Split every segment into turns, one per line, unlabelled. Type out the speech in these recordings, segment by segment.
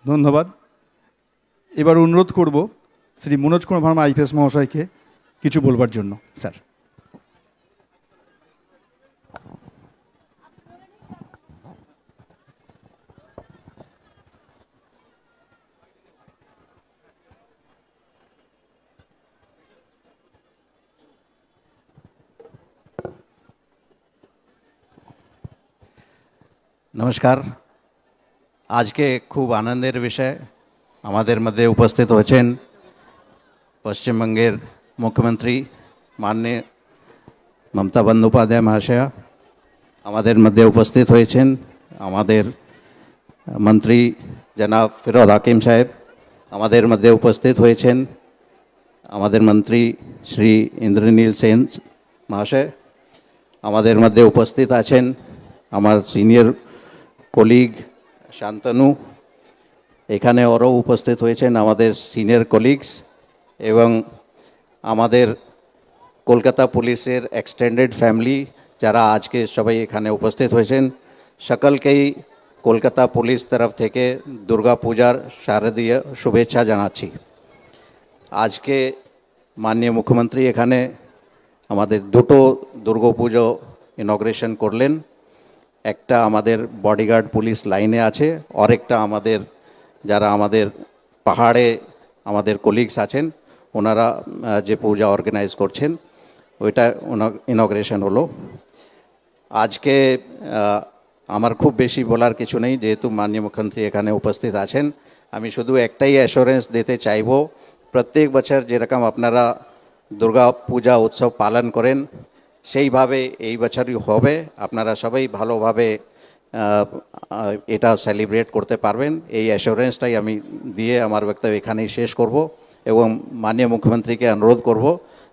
ধন্যবাদ। এবার অনুরোধ করব শ্রী মনোজ কুমার ভার্মা আইপিএস মহাশয়কে কিছু বলবার জন্য। স্যার।
নমস্কার। আজকে খুব আনন্দের বিষয় আমাদের মধ্যে উপস্থিত হয়েছেন পশ্চিমবঙ্গের মুখ্যমন্ত্রী মাননীয় মমতা বন্দ্যোপাধ্যায় মহাশয়া, আমাদের মধ্যে উপস্থিত হয়েছেন আমাদের মন্ত্রী জনাব ফিরোজ হাকিম সাহেব, আমাদের মধ্যে উপস্থিত হয়েছেন আমাদের মন্ত্রী শ্রী ইন্দ্রনীল সেন মহাশয়, আমাদের মধ্যে উপস্থিত আছেন আমার সিনিয়র কলিগ শান্তনু, এখানে ওরাও উপস্থিত হয়েছেন আমাদের সিনিয়র কলিগস, এবং আমাদের কলকাতা পুলিশের এক্সটেন্ডেড ফ্যামিলি যারা আজকে সবাই এখানে উপস্থিত হয়েছেন, সকলকেই কলকাতা পুলিশ তরফ থেকে দুর্গা পূজার শারদীয় শুভেচ্ছা জানাচ্ছি। আজকে মাননীয় মুখ্যমন্ত্রী এখানে আমাদের দুটো দুর্গাপুজো ইনগ্রেশন করলেন। একটা আমাদের বডিগার্ড পুলিশ লাইনে আছে, আরেকটা আমাদের যারা আমাদের পাহাড়ে আমাদের কলিগস আছেন ওনারা যে পূজা অর্গানাইজ করছেন ওইটা ইনগ্রেশন হলো। আজকে আমার খুব বেশি বলার কিছু নেই, যেহেতু মাননীয় মুখ্যমন্ত্রী এখানে উপস্থিত আছেন। আমি শুধু একটাই অ্যাসুরেন্স দিতে চাইব, প্রত্যেক বছর যেরকম আপনারা দুর্গা পূজা উৎসব পালন করেন সেইভাবে এই বছরই হবে, আপনারা সবাই ভালোভাবে এটা সেলিব্রেট করতে পারবেন, এই অ্যাসুরেন্সটাই আমি দিয়ে আমার বক্তব্য এখানেই শেষ করব এবং মাননীয় মুখ্যমন্ত্রীকে অনুরোধ করব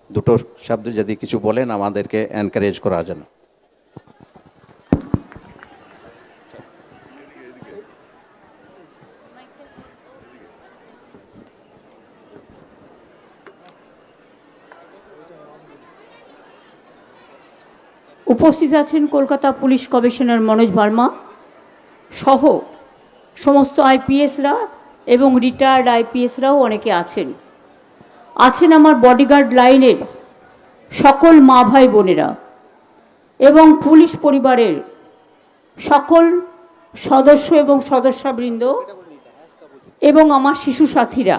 দুটো শব্দ যদি কিছু বলেন আমাদেরকে এনকারেজ করার জন্য।
উপস্থিত আছেন কলকাতা পুলিশ কমিশনার মনোজ ভার্মা সহ সমস্ত আইপিএসরা এবং রিটায়ার্ড আইপিএসরাও অনেকে আছেন। আছেন আমার বডিগার্ড লাইনের সকল মা ভাই বোনেরা এবং পুলিশ পরিবারের সকল সদস্য এবং সদস্যবৃন্দ এবং আমার শিশু সাথীরা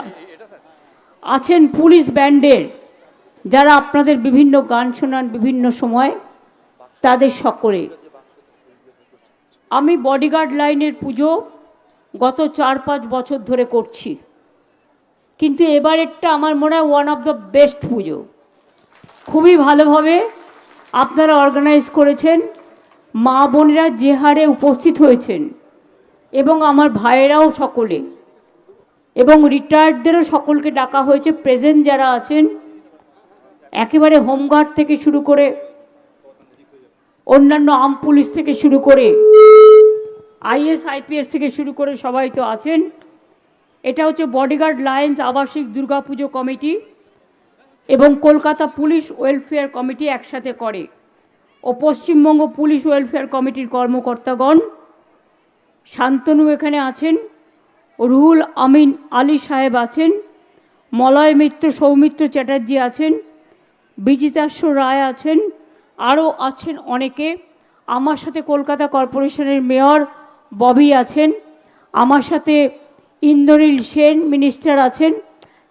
আছেন, পুলিশ ব্যান্ডের যারা আপনাদের বিভিন্ন গান শোনান বিভিন্ন সময়, তাদের সকলে। আমি বডিগার্ড লাইনের পুজো গত 4-5 বছর ধরে করছি, কিন্তু এবারেরটা আমার মনে হয় ওয়ান অফ দ্য বেস্ট পুজো। খুবই ভালোভাবে আপনারা অর্গানাইজ করেছেন, মা বোনেরা যে হারে উপস্থিত হয়েছেন এবং আমার ভাইয়েরাও সকলে, এবং রিটায়ার্ডদেরও সকলকে ডাকা হয়েছে। প্রেজেন্ট যারা আছেন একেবারে হোমগার্ড থেকে শুরু করে অন্যান্য আর্ম পুলিশ থেকে শুরু করে আইএস আইপিএস থেকে শুরু করে সবাই তো আছেন। এটা হচ্ছে বডিগার্ড লাইন্স আবাসিক দুর্গাপুজো কমিটি এবং কলকাতা পুলিশ ওয়েলফেয়ার কমিটি একসাথে করে, ও পশ্চিমবঙ্গ পুলিশ ওয়েলফেয়ার কমিটির কর্মকর্তাগণ। শান্তনু এখানে আছেন, রুহুল আমিন আলী সাহেব আছেন, মলয় মিত্র সৌমিত্র চ্যাটার্জি আছেন, বিজিতাশ্ব রায় আছেন, আরও আছেন অনেকে। আমার সাথে কলকাতা কর্পোরেশনের মেয়র ববি আছেন, আমার সাথে ইন্দ্রনীল সেন মিনিস্টার আছেন,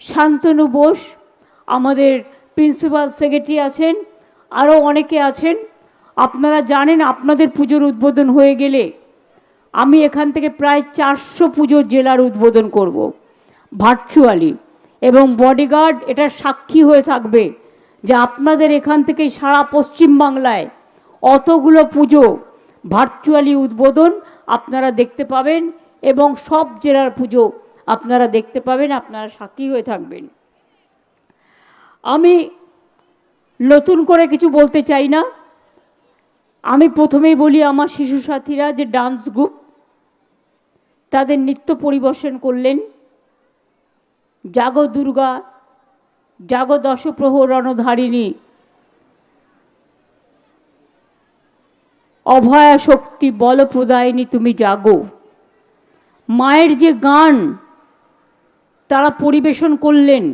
শান্তনু বোস আমাদের প্রিন্সিপাল সেক্রেটারি আছেন, আরও অনেকে আছেন। আপনারা জানেন আপনাদের পুজোর উদ্বোধন হয়ে গেলে আমি এখান থেকে প্রায় 400 পুজোর জেলার উদ্বোধন করব ভার্চুয়ালি, এবং বডিগার্ড এটা সাক্ষী হয়ে থাকবে যে আপনাদের এখান থেকে সারা পশ্চিমবাংলায় অতগুলো পুজো ভার্চুয়ালি উদ্বোধন আপনারা দেখতে পাবেন এবং সব জেলার পুজো আপনারা দেখতে পাবেন, আপনারা সাক্ষী হয়ে থাকবেন। আমি নতুন করে কিছু বলতে চাই না। আমি প্রথমেই বলি, আমার শিশু সাথীরা যে ডান্স গ্রুপ তাদের নৃত্য পরিবেশন করলেন, জাগো দুর্গা জাগো দশপ্রহরণধারিণী, অভয়া শক্তি বল প্রদায়িনী তুমি জাগো, মায়ের যে গান তারা পরিবেশন করলেন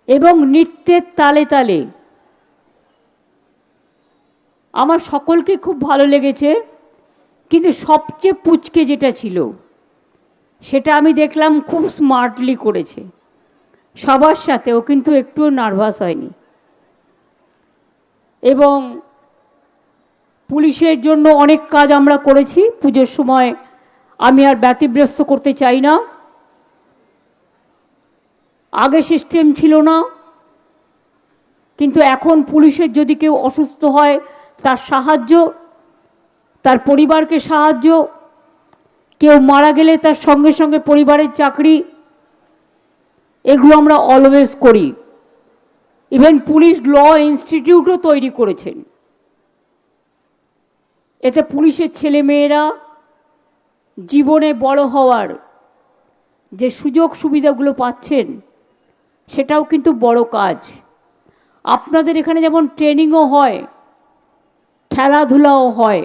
এবং নৃত্যের তালে তালে আমার সকলকে খুব ভালো লেগেছে। কিন্তু সবচেয়ে পুচকে যেটা ছিল সেটা আমি দেখলাম খুব স্মার্টলি করেছে সবার সাথে, ও কিন্তু একটুও নার্ভাস হয়নি। এবং পুলিশের জন্য অনেক কাজ আমরা করেছি পুজোর সময়, আমি আর ব্যতিব্যস্ত করতে চাই না। আগে সিস্টেম ছিল না, কিন্তু এখন পুলিশের যদি কেউ অসুস্থ হয় তার সাহায্য, তার পরিবারকে সাহায্য, কেউ মারা গেলে তার সঙ্গে সঙ্গে পরিবারের চাকরি, এগুলো আমরা অলওয়েজ করি। ইভেন পুলিশ ল ইনস্টিটিউটও তৈরি করেছেন। এতে পুলিশের ছেলে মেয়েরা জীবনে বড় হওয়ার যে সুযোগ সুবিধাগুলো পাচ্ছেন সেটাও কিন্তু বড় কাজ। আপনাদের এখানে যেমন ট্রেনিংও হয়, খেলাধুলাও হয়।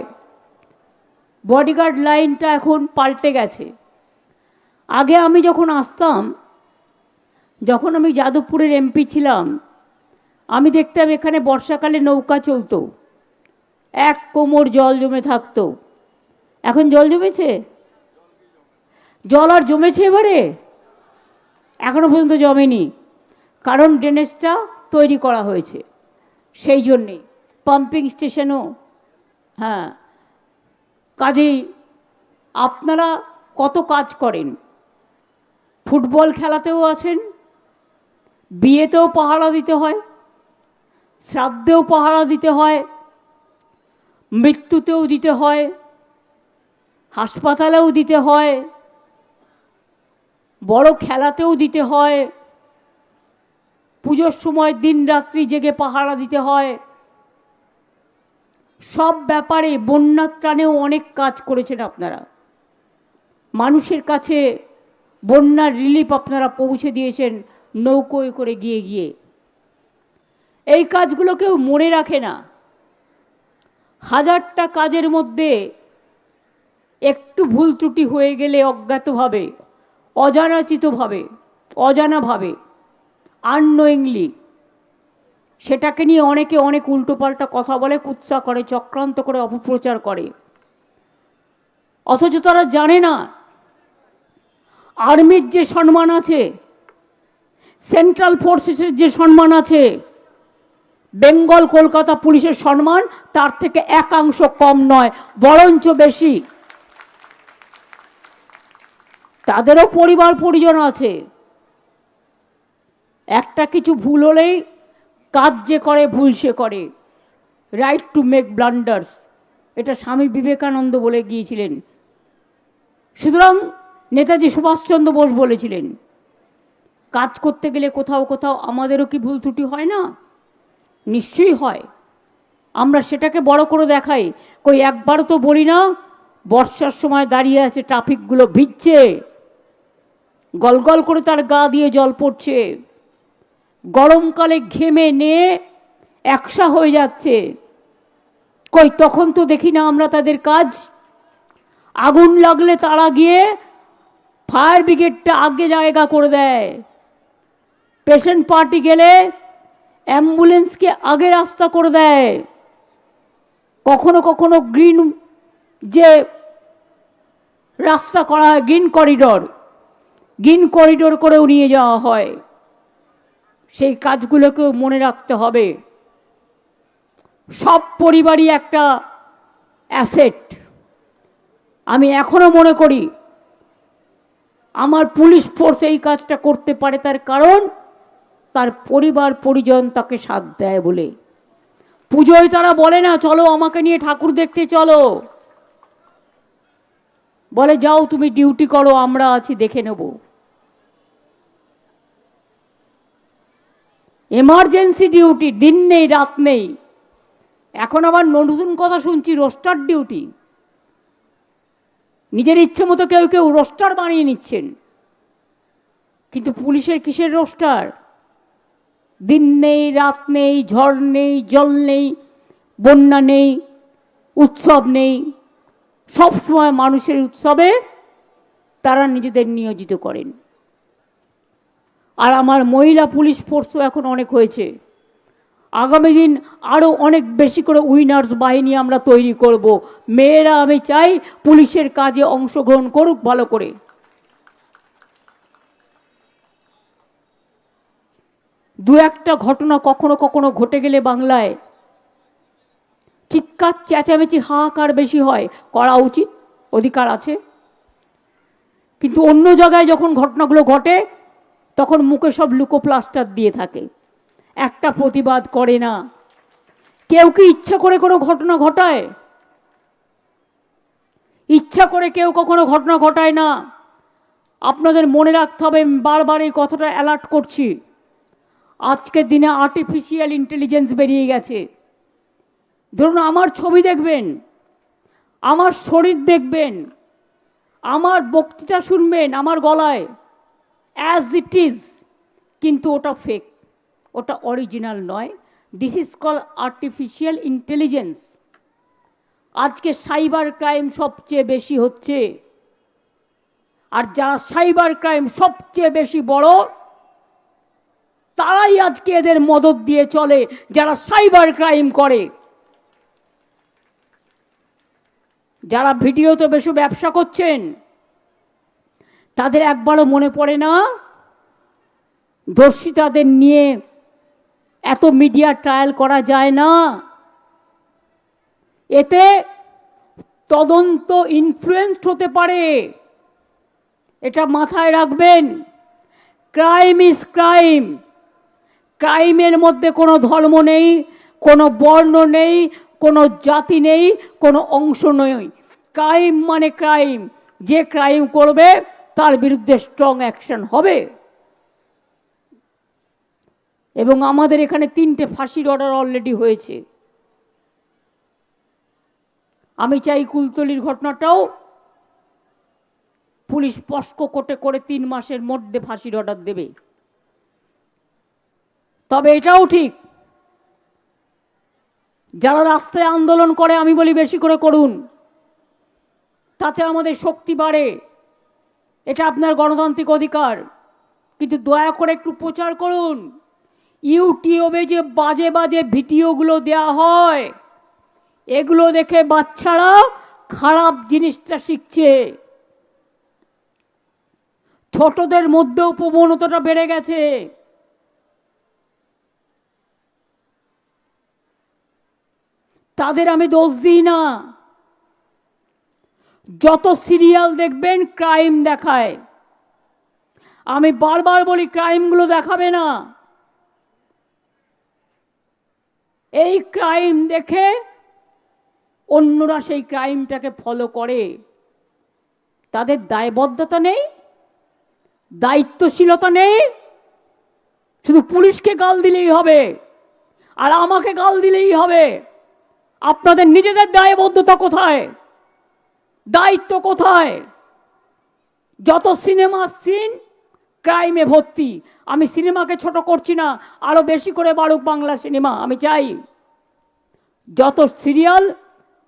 বডিগার্ড লাইনটা এখন পাল্টে গেছে। আগে আমি যখন আসতাম, যখন আমি যাদবপুরের এমপি ছিলাম, আমি দেখতাম এখানে বর্ষাকালে নৌকা চলতো, এক কোমর জল জমে থাকতো। এখন জল জমেছে? জল আর জমেছে এবারে? এখনো পর্যন্ত জমেনি, কারণ ড্রেনেজটা তৈরি করা হয়েছে। সেই জন্যে পাম্পিং স্টেশনও, হ্যাঁ। কাজেই আপনারা কত কাজ করেন, ফুটবল খেলাতেও আছেন, বিয়েতেও পাহারা দিতে হয়, শ্রাদ্ধেও পাহারা দিতে হয়, মৃত্যুতেও দিতে হয়, হাসপাতালেও দিতে হয়, বড় খেলাতেও দিতে হয়, পুজোর সময় দিন রাত্রি জেগে পাহারা দিতে হয়। সব ব্যাপারে বন্যার ত্রাণেও অনেক কাজ করেছেন আপনারা। মানুষের কাছে বন্যার রিলিফ আপনারা পৌঁছে দিয়েছেন নৌকোয় করে গিয়ে গিয়ে। এই কাজগুলো কেউ মনে রাখে না। হাজারটা কাজের মধ্যে একটু ভুল ত্রুটি হয়ে গেলে অজ্ঞাতভাবে, অজানাচিতভাবে, অজানাভাবে, আননোয়িংলি সেটাকে নিয়ে অনেকে অনেক উল্টোপাল্টা কথা বলে, কুৎসা করে, চক্রান্ত করে, অপপ্রচার করে। অথচ তারা জানে না আর্মির যে সম্মান আছে, সেন্ট্রাল ফোর্সেসের যে সম্মান আছে, বেঙ্গল কলকাতা পুলিশের সম্মান তার থেকে একাংশ কম নয়, বরঞ্চ বেশি। তাদেরও পরিবার পরিজন আছে। একটা কিছু ভুল হলেই কাজ যে করে ভুল সে করে, রাইট টু মেক ব্লান্ডার্স, এটা স্বামী বিবেকানন্দ বলে গিয়েছিলেন। সুতরাং নেতাজি সুভাষচন্দ্র বোস বলেছিলেন, কাজ করতে গেলে কোথাও কোথাও আমাদেরও কি ভুল ত্রুটি হয় না? নিশ্চয়ই হয়। আমরা সেটাকে বড় করে দেখাই, কই একবারও তো বলি না বর্ষার সময় দাঁড়িয়ে আছে, ট্রাফিকগুলো ভিজছে, গলগল করে তার গা দিয়ে জল পড়ছে, গরমকালে ঘেমে নিয়ে একসা হয়ে যাচ্ছে, কই তখন তো দেখি না আমরা তাদের কাজ। আগুন লাগলে তারা গিয়ে ফায়ার ব্রিগেডটা আগে জায়গা করে দেয়, পেশেন্ট পার্টি গেলে অ্যাম্বুলেন্সকে আগে রাস্তা করে দেয়, কখনো কখনো গ্রিন যে রাস্তা করা হয়, গ্রিন করিডোর করেও নিয়ে যাওয়া হয়। সেই কাজগুলোকেও মনে রাখতে হবে। সব পরিবারই একটা অ্যাসেট। আমি এখনো মনে করি আমার পুলিশ ফোর্স এই কাজটা করতে পারে তার কারণ তার পরিবার পরিজন তাকে সাথ দেয় বলে। পুজোয় তারা বলে না চলো আমাকে নিয়ে ঠাকুর দেখতে চলো, বলে যাও তুমি ডিউটি করো, আমরা আছি দেখে নেব। এমার্জেন্সি ডিউটি, দিন নেই রাত নেই। এখন আবার নতুন কথা শুনছি রোস্টার ডিউটি। নিজের ইচ্ছে মতো কেউ কেউ রোস্টার বানিয়ে নিচ্ছেন, কিন্তু পুলিশের কিসের রোস্টার? দিন নেই রাত নেই, ঝড় নেই, জল নেই, বন্যা নেই, উৎসব নেই, সব সময় মানুষের উৎসবে তারা নিজেদের নিয়োজিত করেন। আর আমার মহিলা পুলিশ ফোর্সও এখন অনেক হয়েছে। আগামী দিন আরও অনেক বেশি করে উইনার্স বাহিনী আমরা তৈরি করব। মেয়েরা আমি চাই পুলিশের কাজে অংশগ্রহণ করুক ভালো করে। দু একটা ঘটনা কখনো কখনো ঘটে গেলে বাংলায় চিৎকার চেঁচামেচি হাহাকার বেশি হয়, করা উচিত, অধিকার আছে। কিন্তু অন্য জায়গায় যখন ঘটনাগুলো ঘটে তখন মুখে সব লুকোপ্লাস্টার দিয়ে থাকে, একটা প্রতিবাদ করে না। কেউ কি ইচ্ছা করে কোনো ঘটনা ঘটায়? ইচ্ছা করে কেউ কখনো ঘটনা ঘটায় না। আপনাদের মনে রাখতে হবে, আমি বারবার এই কথাটা অ্যালার্ট করছি। আজকের দিনে আর্টিফিশিয়াল ইন্টেলিজেন্স বেরিয়ে গেছে। ধরুন আমার ছবি দেখবেন, আমার শরীর দেখবেন, আমার বক্তৃতা শুনবেন আমার গলায় অ্যাজ ইট ইজ, কিন্তু ওটা ফেক, ওটা অরিজিনাল নয়। This is call artificial intelligence. আজকে সাইবার ক্রাইম সবচেয়ে বেশি হচ্ছে, আর যারা সাইবার ক্রাইম সবচেয়ে বেশি বড় তারাই আজকে এদের মদত দিয়ে চলে, যারা সাইবার ক্রাইম করে। যারা ভিডিওতে বেশি ব্যবসা করছেন তাদের একবারও মনে পড়ে না দর্শিতাদের নিয়ে এত মিডিয়া ট্রায়াল করা যায় না। এতে তদন্ত ইনফ্লুয়েন্সড হতে পারে, এটা মাথায় রাখবেন। Crime is crime. ক্রাইমের মধ্যে কোনো ধর্ম নেই, কোনো বর্ণ নেই, কোনো জাতি নেই, কোনো অংশ নেই। ক্রাইম মানে ক্রাইম। যে ক্রাইম করবে তার বিরুদ্ধে স্ট্রং অ্যাকশন হবে। এবং আমাদের এখানে 3টে ফাঁসির অর্ডার অলরেডি হয়েছে। আমি চাই কুলতলির ঘটনাটাও পুলিশ পস্কো কোর্টে করে 3 মাসের মধ্যে ফাঁসির অর্ডার দেবে। তবে এটাও ঠিক, যারা রাস্তায় আন্দোলন করে আমি বলি বেশি করে করুন, তাতে আমাদের শক্তি বাড়ে, এটা আপনার গণতান্ত্রিক অধিকার। কিন্তু দয়া করে একটু প্রচার করুন। ইউটিউবে যে বাজে বাজে ভিডিওগুলো দেয়া হয় এগুলো দেখে বাচ্চারা খারাপ জিনিসটা শিখছে। ছোটদের মধ্যেও প্রবণতাটা বেড়ে গেছে। তাদের আমি দোষ দিই না। যত সিরিয়াল দেখবেন ক্রাইম দেখায়। আমি বারবার বলি ক্রাইমগুলো দেখাবে না। এই ক্রাইম দেখে অন্যরা সেই ক্রাইমটাকে ফলো করে। তাদের দায়বদ্ধতা নেই, দায়িত্বশীলতা নেই। শুধু পুলিশকে গাল দিলেই হবে আর আমাকে গাল দিলেই হবে। আপনাদের নিজেদের দায়বদ্ধতা কোথায়? দায়িত্ব কোথায়? যত সিনেমা সিন ক্রাইমে ভর্তি। আমি সিনেমাকে ছোট করছি না, আরো বেশি করে বাড়ুক বাংলা সিনেমা। আমি চাই যত সিরিয়াল,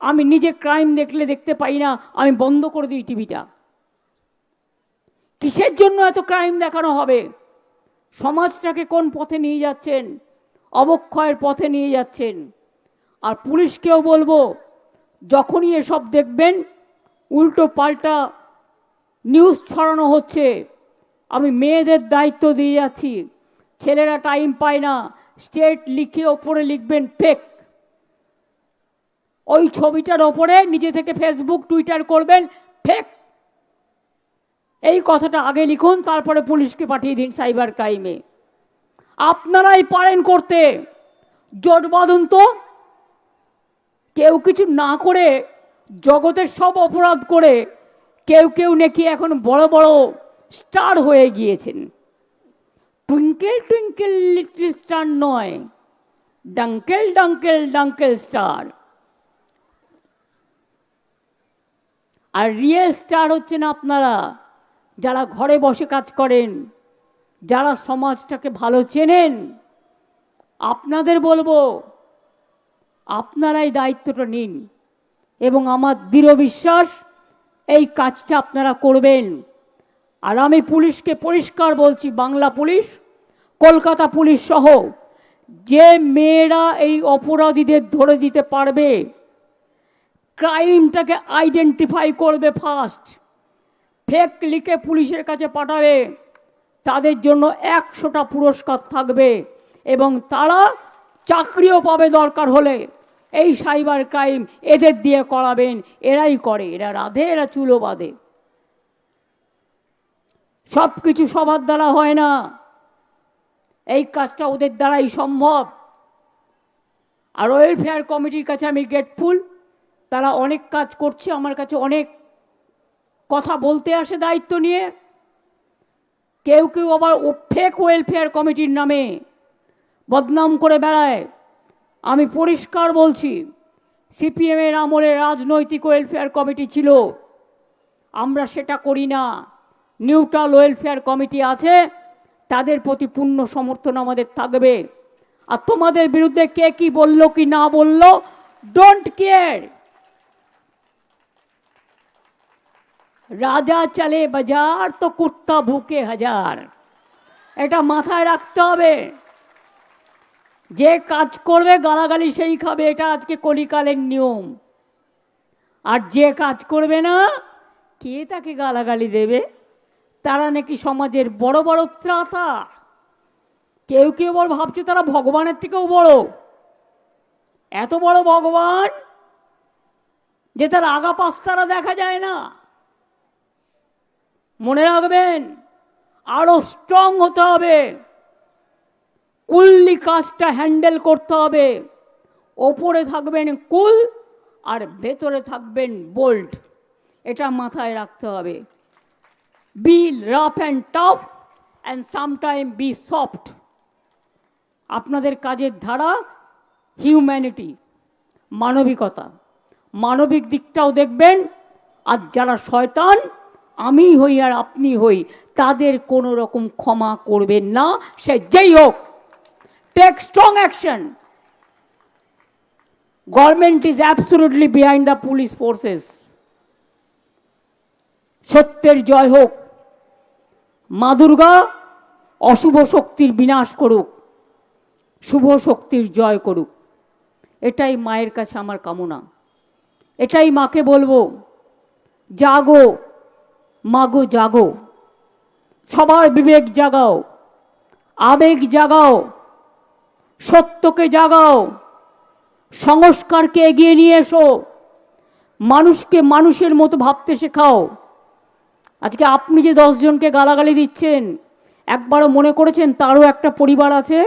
আমি নিজে ক্রাইম দেখলে দেখতে পাই না, আমি বন্ধ করে দিই টিভিটা। কিসের জন্য এত ক্রাইম দেখানো হবে? সমাজটাকে কোন পথে নিয়ে যাচ্ছেন? অবক্ষয়ের পথে নিয়ে যাচ্ছেন। আর পুলিশকেও বলবো, যখনই এসব দেখবেন উল্টো পাল্টা নিউজ ছড়ানো হচ্ছে, আমি মেয়েদের দায়িত্ব দিয়ে যাচ্ছি। ছেলেরা টাইম পায় না, স্টেট লিখে ওপরে লিখবেন ফেক। ওই ছবিটার ওপরে নিজে থেকে ফেসবুক টুইটার করবেন ফেক। এই কথাটা আগে লিখুন, তারপরে পুলিশকে পাঠিয়ে দিন সাইবার ক্রাইমে। আপনারাই পারেন করতে, জোট বাঁধুন তো। কেউ কিছু না করে জগতের সব অপরাধ করে কেউ কেউ নাকি এখন বড় বড় স্টার হয়ে গিয়েছেন। টুইঙ্কেল টুইঙ্কেল লিটল স্টার নয়, ডাঙ্কেল ডাঙ্কেল ডাঙ্কেল স্টার। আর রিয়েল স্টার হচ্ছেন আপনারা, যারা ঘরে বসে কাজ করেন, যারা সমাজটাকে ভালো চেনেন। আপনাদের বলবো, আপনারাই দায়িত্বটা নিন এবং আমার দৃঢ় বিশ্বাস এই কাজটা আপনারা করবেন। আর আমি পুলিশকে পরিষ্কার বলছি, বাংলা পুলিশ, কলকাতা পুলিশ সহ, যে মেয়েরা এই অপরাধীদের ধরে দিতে পারবে, ক্রাইমটাকে আইডেন্টিফাই করবে ফার্স্ট, ফেক লিখে পুলিশের কাছে পাঠাবে, তাদের জন্য 100টা পুরস্কার থাকবে এবং তারা চাকরিও পাবে দরকার হলে। এই সাইবার ক্রাইম এদের দিয়ে করাবেন, এরাই করে, এরা রাধে, এরা চুলো বাঁধে। সব কিছু সবার দ্বারা হয় না, এই কাজটা ওদের দ্বারাই সম্ভব। আর ওয়েলফেয়ার কমিটির কাছে আমি গ্রেটফুল, তারা অনেক কাজ করছে, আমার কাছে অনেক কথা বলতে আসে দায়িত্ব নিয়ে। কেউ কেউ আবার ফেক ওয়েলফেয়ার কমিটির নামে বদনাম করে বেড়ায়। আমি পরিষ্কার বলছি, সিপিএমের আমলে রাজনৈতিক ওয়েলফেয়ার কমিটি ছিল, আমরা সেটা করি না। নিউট্রাল ওয়েলফেয়ার কমিটি আছে, তাদের প্রতি পূর্ণ সমর্থন আমাদের থাকবে। আর তোমাদের বিরুদ্ধে কে কি বললো কি না বললো, ডোন্ট কেয়ার। রাজা চলে বাজার তো কুত্তা ভুকে হাজার, এটা মাথায় রাখতে হবে। যে কাজ করবে গালাগালি সেই খাবে, এটা আজকে কলিকালের নিয়ম। আর যে কাজ করবে না, কে তাকে গালাগালি দেবে? তারা নাকি সমাজের বড় বড় ত্রাতা। কেউ কেউ বল ভাবছে তারা ভগবানের থেকেও বড়। এত বড় ভগবান যে তার আগা পাশ তারা দেখা যায় না। মনে রাখবেন, আরো স্ট্রং হতে হবে, কুললি কাজটা হ্যান্ডেল করতে হবে। ওপরে থাকবেন কুল আর ভেতরে থাকবেন বোল্ড, এটা মাথায় রাখতে হবে। Be rough and tough and sometime be soft. আপনাদের কাজের ধারা হিউম্যানিটি, মানবিকতা, মানবিক দিকটাও দেখবেন। আর যারা শয়তান, আমি হই আর আপনি হই, তাদের কোনো রকম ক্ষমা করবেন না, সে যেই হোক। Take strong action. Government is absolutely behind the police forces. সত্যের জয় হোক। মা দুর্গা অশুভ শক্তির বিনাশ করুক, শুভ শক্তির জয় করুক, এটাই মায়ের কাছে আমার কামনা। এটাই মাকে বলবো, জাগো মাগো জাগো, সবার বিবেক জাগাও, আবেগ জাগাও, সত্যকে জাগাও, সংস্কারকে এগিয়ে নিয়ে এসো, মানুষকে মানুষের মতো ভাবতে শেখাও। আজকে আপনি যে 10 জনকে গালাগালি দিচ্ছেন, একবারও মনে করেছেন তারও একটা পরিবার আছে?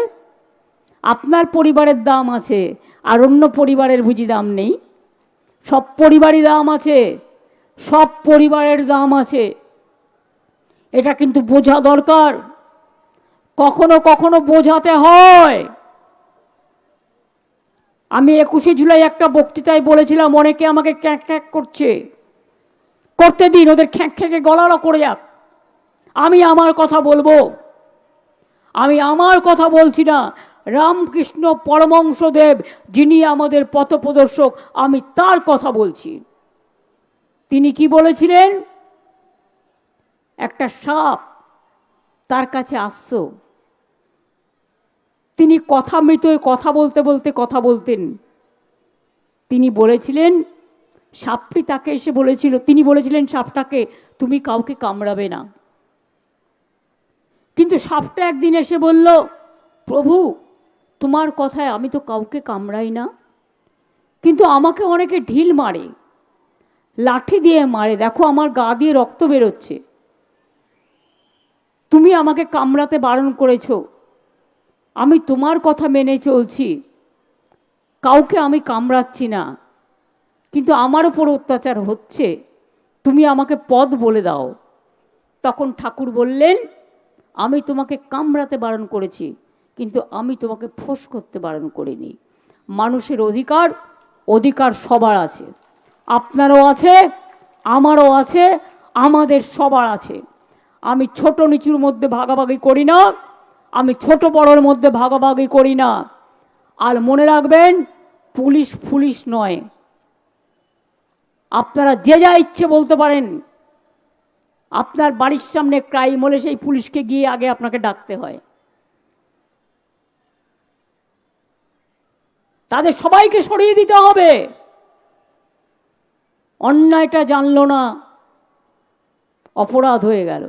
আপনার পরিবারের দাম আছে, আর অন্য পরিবারের বুঝি দাম নেই? সব পরিবারই দাম আছে, সব পরিবারের দাম আছে। এটা কিন্তু বোঝা দরকার। কখনো কখনো বোঝাতে হয়। আমি 21শে জুলাই একটা বক্তৃতায় বলেছিলাম, অনেকে আমাকে ক্যাঁক ক্যাঁক করছে, করতে দিন, ওদের খ্যাঁক খ্যাঁকে গলারও করে যাক। আমি আমার কথা বলবো। আমি আমার কথা বলছি না, রামকৃষ্ণ পরমহংসদেব যিনি আমাদের পথপ্রদর্শক, আমি তার কথা বলছি। তিনি কি বলেছিলেন? একটা সাপ তার কাছে আসছো, তিনি কথামৃত কথা বলতে বলতে কথা বলতেন। তিনি বলেছিলেন, সাপটি তাকে এসে বলেছিল, তিনি বলেছিলেন সাপটাকে, তুমি কাউকে কামড়াবে না। কিন্তু সাপটা একদিন এসে বলল, প্রভু তোমার কথায় আমি তো কাউকে কামড়াই না, কিন্তু আমাকে অনেকে ঢিল মারে, লাঠি দিয়ে মারে, দেখো আমার গা দিয়ে রক্ত বেরোচ্ছে, তুমি আমাকে কামড়াতে বারণ করেছ, আমি তোমার কথা মেনে চলছি, কাউকে আমি কামড়াচ্ছি না, কিন্তু আমার উপর অত্যাচার হচ্ছে, তুমি আমাকে পথ বলে দাও। তখন ঠাকুর বললেন, আমি তোমাকে কামড়াতে বারণ করেছি, কিন্তু আমি তোমাকে ফোঁস করতে বারণ করিনি। মানুষের অধিকার, অধিকার সবার আছে, আপনারও আছে, আমারও আছে, আমাদের সবার আছে। আমি ছোট নিচুর মধ্যে ভাগাভাগি করি না, আমি ছোট বড়র মধ্যে ভাগাভাগি করি না। আর মনে রাখবেন, পুলিশ পুলিশ নয়। আপনারা যে যা ইচ্ছে বলতে পারেন, আপনার বাড়ির সামনে ক্রাইম হলে সেই পুলিশকে গিয়ে আগে আপনাকে ডাকতে হয়। তাদের সবাইকে সরিয়ে দিতে হবে। অন্যায়টা জানলো না, অপরাধ হয়ে গেল।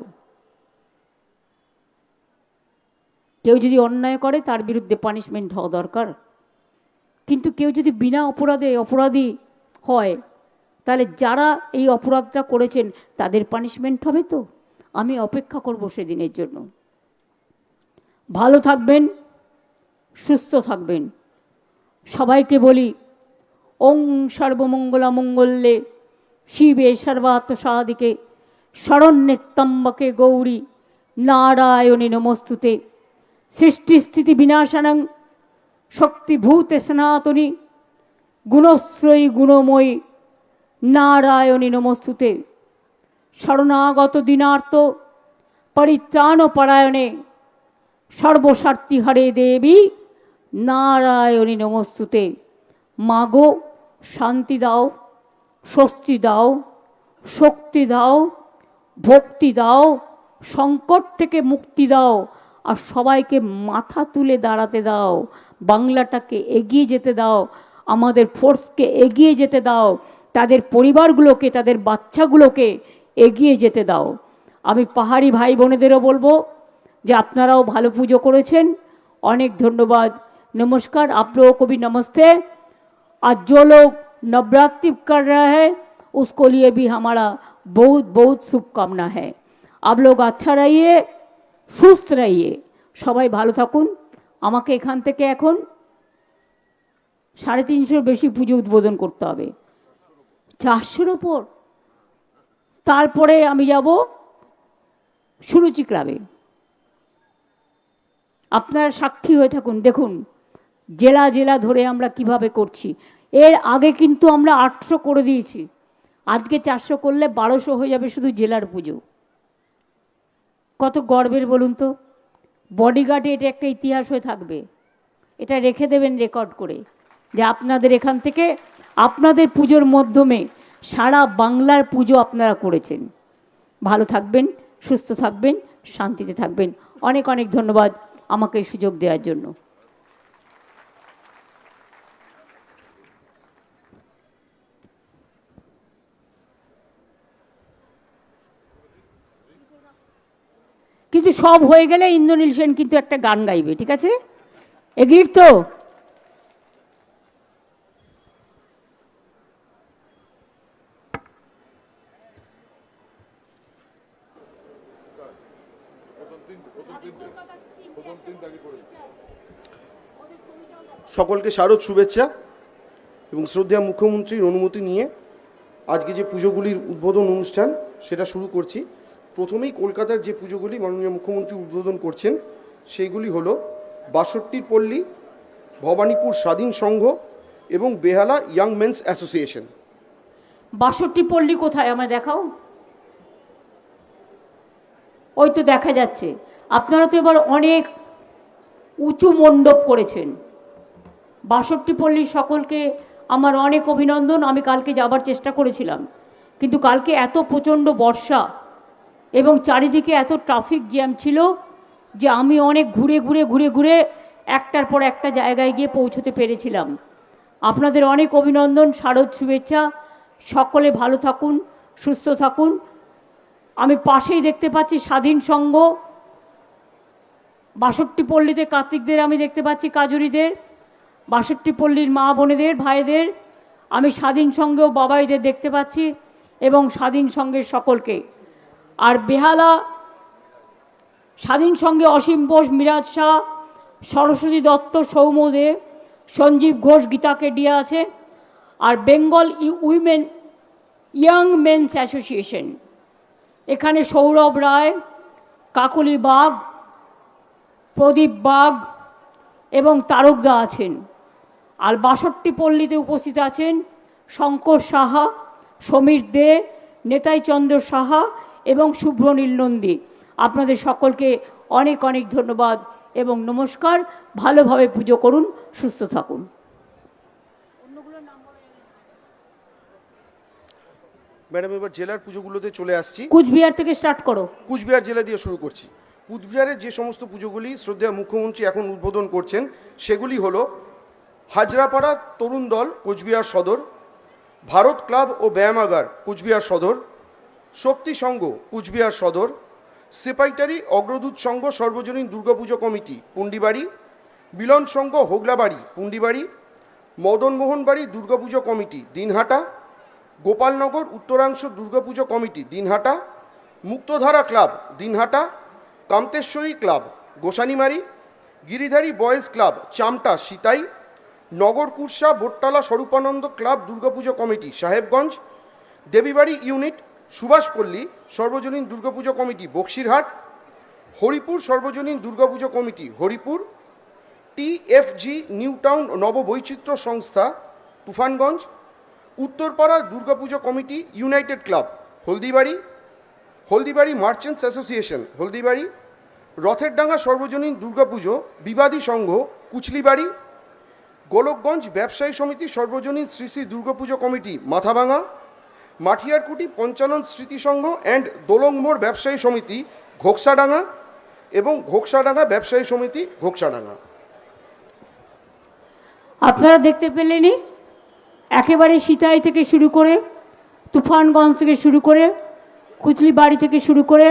কেউ যদি অন্যায় করে তার বিরুদ্ধে পানিশমেন্ট হওয়া দরকার, কিন্তু কেউ যদি বিনা অপরাধে অপরাধী হয় তাহলে যারা এই অপরাধটা করেছেন তাদের পানিশমেন্ট হবে। তো আমি অপেক্ষা করব সেদিনের জন্য। ভালো থাকবেন, সুস্থ থাকবেন। সবাইকে বলি, ওং সর্বমঙ্গলা মঙ্গলে শিবে সর্বার্থ সাধিকে শরণ্যে ত্র্যম্বকে গৌরী নারায়ণী নমস্তুতে। সৃষ্টিস্থিতি বিনাশানং শক্তিভূতে সনাতনী গুণশ্রয়ী গুণময়ী নারায়ণী নমস্তুতে। শরণাগত দিনার্থ পরিত্রাণ পরায়ণে সর্বস্বার্থী হরে দেবী নারায়ণী নমস্তুতে। মাগো শান্তি দাও, স্বস্তি দাও, শক্তি দাও, ভক্তি দাও, সংকট থেকে মুক্তি দাও, আর সবাইকে মাথা তুলে দাঁড়াতে দাও। বাংলাটাকে এগিয়ে যেতে দাও, আমাদের ফোর্সকে এগিয়ে যেতে দাও, তাদের পরিবারগুলোকে, তাদের বাচ্চাগুলোকে এগিয়ে যেতে দাও। আমি পাহাড়ি ভাই বোনেদেরও বলবো যে আপনারাও ভালো পুজো করেছেন, অনেক ধন্যবাদ। नमस्कार, आप लोगों को भी नमस्ते। आज जो लोग नवरात्रि कर रहा है उसको लिए भी हमारा बहुत बहुत शुभकामना है। आप लोग अच्छा रहिए, সুস্থ रहिए, সবাই ভালো থাকুন। আমাকে এখান থেকে এখন 350 বেশি পুজো উদ্বোধন করতে হবে, 400 ওপর। তারপরে আমি যাব সুরুচি ক্লাবে। আপনারা সাক্ষী হয়ে থাকুন, দেখুন জেলা জেলা ধরে আমরা কিভাবে করছি। এর আগে কিন্তু আমরা 800 করে দিয়েছি, আজকে 400 করলে 1200 হয়ে যাবে শুধু জেলার পুজো। কত গর্বের বলুন তো। বডিগার্ডে এটা একটা ইতিহাস হয়ে থাকবে, এটা রেখে দেবেন রেকর্ড করে, যে আপনাদের এখান থেকে আপনাদের পুজোর মাধ্যমে সারা বাংলার পুজো আপনারা করেছেন। ভালো থাকবেন, সুস্থ থাকবেন, শান্তিতে থাকবেন। অনেক অনেক ধন্যবাদ আমাকে এই সুযোগ দেওয়ার জন্য। কিন্তু সব হয়ে গেলে ইন্দ্রনীল সেন কিন্তু একটা গান গাইবে, ঠিক আছে? এগ্রিড তো?
সকলকে শারদ শুভেচ্ছা এবং শ্রদ্ধেয় মুখ্যমন্ত্রীর অনুমতি নিয়ে আজকে যে পুজোগুলির উদ্বোধন অনুষ্ঠান সেটা শুরু করছি। প্রথমেই কলকাতার যে পুজোগুলি মাননীয় মুখ্যমন্ত্রী উদ্বোধন করছেন সেইগুলি হলো ৬২ পল্লী, ভবানীপুর স্বাধীন সংঘ এবং বেহালা ইয়াং মেন্স অ্যাসোসিয়েশন।
৬২ পল্লী কোথায় আমায় দেখাও। ওই তো দেখা যাচ্ছে। আপনারা তো এবার অনেক উঁচু মণ্ডপ করেছেন। ৬২ পল্লীর সকলকে আমার অনেক অভিনন্দন। আমি কালকে যাবার চেষ্টা করেছিলাম, কিন্তু কালকে এত প্রচণ্ড বর্ষা এবং চারিদিকে এত ট্রাফিক জ্যাম ছিল যে আমি অনেক ঘুরে ঘুরে ঘুরে ঘুরে একটার পর একটা জায়গায় গিয়ে পৌঁছতে পেরেছিলাম। আপনাদের অনেক অভিনন্দন, শারদ শুভেচ্ছা। সকলে ভালো থাকুন, সুস্থ থাকুন। আমি পাশেই দেখতে পাচ্ছি স্বাধীন সংঘ, ৬২ পল্লীতে কার্তিকদের আমি দেখতে পাচ্ছি, কাজুরিদের, ৬২ পল্লীর মা বোনেদের, ভাইদের। আমি স্বাধীন সংঘেও বাবাইদের দেখতে পাচ্ছি এবং স্বাধীন সংঘের সকলকে। আর বেহালা স্বাধীন সংঘে অসীম বোস, মিরাজ শাহ, সরস্বতী দত্ত, সৌম্য দে, সঞ্জীব ঘোষ, গীতা কেডিয়া আছে। আর Bengal women young men's association, এখানে সৌরভ রায়, কাকলি বাগ, প্রদীপ বাগ এবং তারকদা আছেন। আর ৬২ পল্লীতে উপস্থিত আছেন শঙ্কর সাহা, সমীর দে, নেতাই চন্দ্র সাহা এবং শুভ্রনীল নন্দী। আপনাদের সকলকে অনেক অনেক ধন্যবাদ এবং নমস্কার। ভালোভাবে পুজো করুন, সুস্থ থাকুন।
ম্যাডাম এবার জেলার পুজোগুলোতে চলে আসছি।
কুচবিহার থেকে স্টার্ট করো।
কুচবিহার জেলা দিয়ে শুরু করছি। কুচবিহারের যে সমস্ত পুজোগুলি শ্রদ্ধেয় মুখ্যমন্ত্রী এখন উদ্বোধন করছেন সেগুলি হলো হাজরাপাড়া তরুণ দল কোচবিহার সদর, ভারত ক্লাব ও Byayamagar Cooch Behar Sadar, Shakti Sangha Cooch Behar Sadar, Sepaitari Agradoot Sangha Sarbajanin Durga Puja committee Pundibari, Milan Sangha Hoglabari Pundibari, Madanmohanbari Durga Puja committee Dinhata, Gopalnagar Uttaransha Durga Puja committee Dinhata, Muktadhara club Dinhata, Kamteswari club Gosanimari, Giridhari boys club Chamta Sitai, Nagar Kursa Bottala Swarupananda club Durga Puja committee Sahebganj, Debibari unit Subhashpalli Sarbajanin Durga Puja committee Baksirhat, Haripur Sarbajanin Durga Puja committee Haripur, TFG new town Nababaichitra সংস্থা Tufanganj, Uttarpara Durga Puja committee united club Haldibari, Haldibari merchants association Haldibari, Ratherdanga Sarbajanin Durga Puja Bibadi Sangha Kuchlibari, Golakganj Byabsayi Samiti Sarbajanin Shri Shri Durga Puja committee Mathabhanga, Mathiarkuti Panchanan Smritisangha and Dolongmor Byabsayi Samiti Ghoksadanga এবং ঘোকসাডাঙ্গা ব্যবসায়ী সমিতি ঘোকসাডাঙ্গা।
আপনারা দেখতে পেলেনই, একেবারে সিতাই থেকে শুরু করে, তুফানগঞ্জ থেকে শুরু করে, কুচলিবাড়ি থেকে শুরু করে,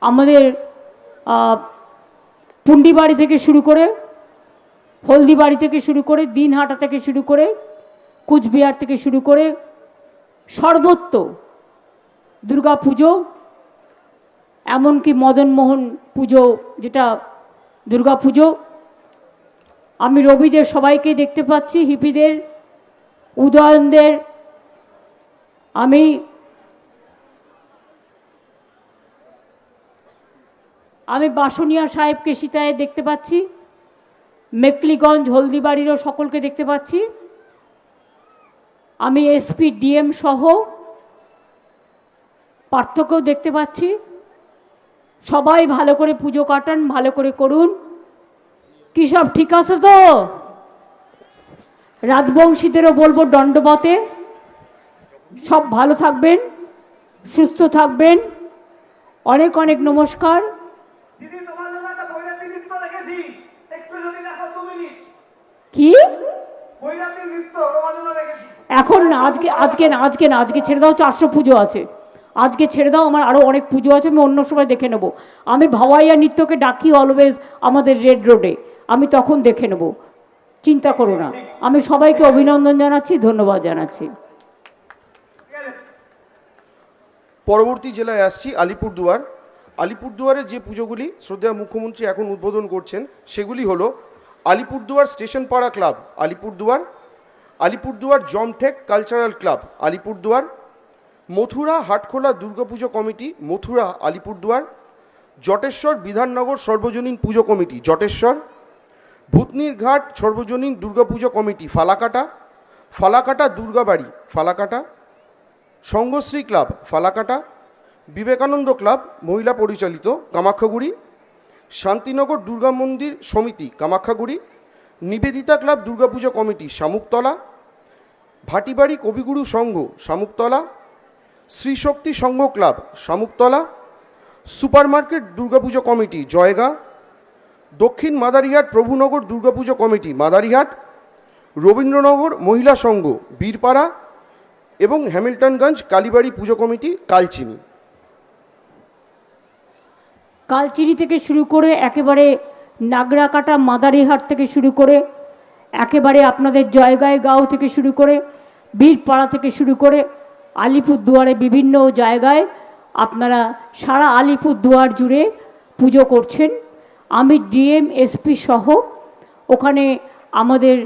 আমাদের পুন্ডিবাড়ি থেকে শুরু করে, হলদিবাড়ি থেকে শুরু করে, দিনহাটা থেকে শুরু করে, কুচবিহার থেকে শুরু করে সর্বত্র দুর্গা পুজো, এমনকি মদনমোহন পুজো যেটা দুর্গা পুজো। আমি রবিদের সবাইকে দেখতে পাচ্ছি, হিপিদের, উদয়নদের, আমি বাসনিয়া সাহেবকে সীতায় দেখতে পাচ্ছি, মেকলিগঞ্জ হলদিবাড়িরও সকলকে দেখতে পাচ্ছি, আমি এসপি ডিএম সহ পার্থক্যও দেখতে পাচ্ছি। সবাই ভালো করে পুজো কাটান, ভালো করে করুন। কি সব ঠিক আছে তো? রাজবংশীদেরও বলবো দণ্ডবতে, সব ভালো থাকবেন, সুস্থ থাকবেন। অনেক অনেক নমস্কার। কি এখন না, আজকে ছেড়ে দাও, 400 পুজো আছে, আজকে ছেড়ে দাও, আমার আরও অনেক পুজো আছে, আমি অন্য সময় দেখে নেব। আমি ভাওয়াইয়া নৃত্যকে ডাকি অলওয়েজ আমাদের রেড রোডে, আমি তখন দেখে নেব, চিন্তা করো না। আমি সবাইকে অভিনন্দন জানাচ্ছি, ধন্যবাদ জানাচ্ছি।
পরবর্তী জেলায় আসছি আলিপুরদুয়ার। আলিপুরদুয়ারের যে পুজোগুলি শ্রদ্ধেয় মুখ্যমন্ত্রী এখন উদ্বোধন করছেন সেগুলি হলো Alipurduar station Para club Alipurduar, Alipurduar Jamthek cultural club Alipurduar, Mathura Hatkhola Durga Puja committee Mathura Alipurduar, Jateswar Bidhannagar Sarbajanin পুজো committee Jateswar, Bhutnir Ghat Sarbajanin Durga Puja committee Falakata, Falakata Durgabari Falakata, Sanghashree club Falakata, Vivekananda club মহিলা পরিচালিত Kamakhyaguri, Shantinagar Durga Mandir Samiti Kamakhyaguri, Nivedita club Durga Puja committee Samuktala, Bhatibari Kaviguru Sangha Samuktala, Shrishakti Sangha club Samuktala, supermarket Durga Puja committee Jaigaon, Dakshin Madarihat Prabhunagar Durga Puja committee Madarihat, Rabindranagar মহিলা সংঘ বীরপাড়া এবং হ্যামিল্টনগঞ্জ কালীবাড়ি পুজো কমিটি কালচিনি।
কালচিনি থেকে শুরু করে একেবারে নাগরাকাটা মাদারিহাট থেকে শুরু করে একেবারে আপনাদের জয়গাঁও থেকে শুরু করে বীরপাড়া থেকে শুরু করে আলিপুরদুয়ারে বিভিন্ন জায়গায় আপনারা সারা আলিপুরদুয়ার জুড়ে পুজো করছেন। আমি ডিএম এসপি সহ ওখানে আমাদের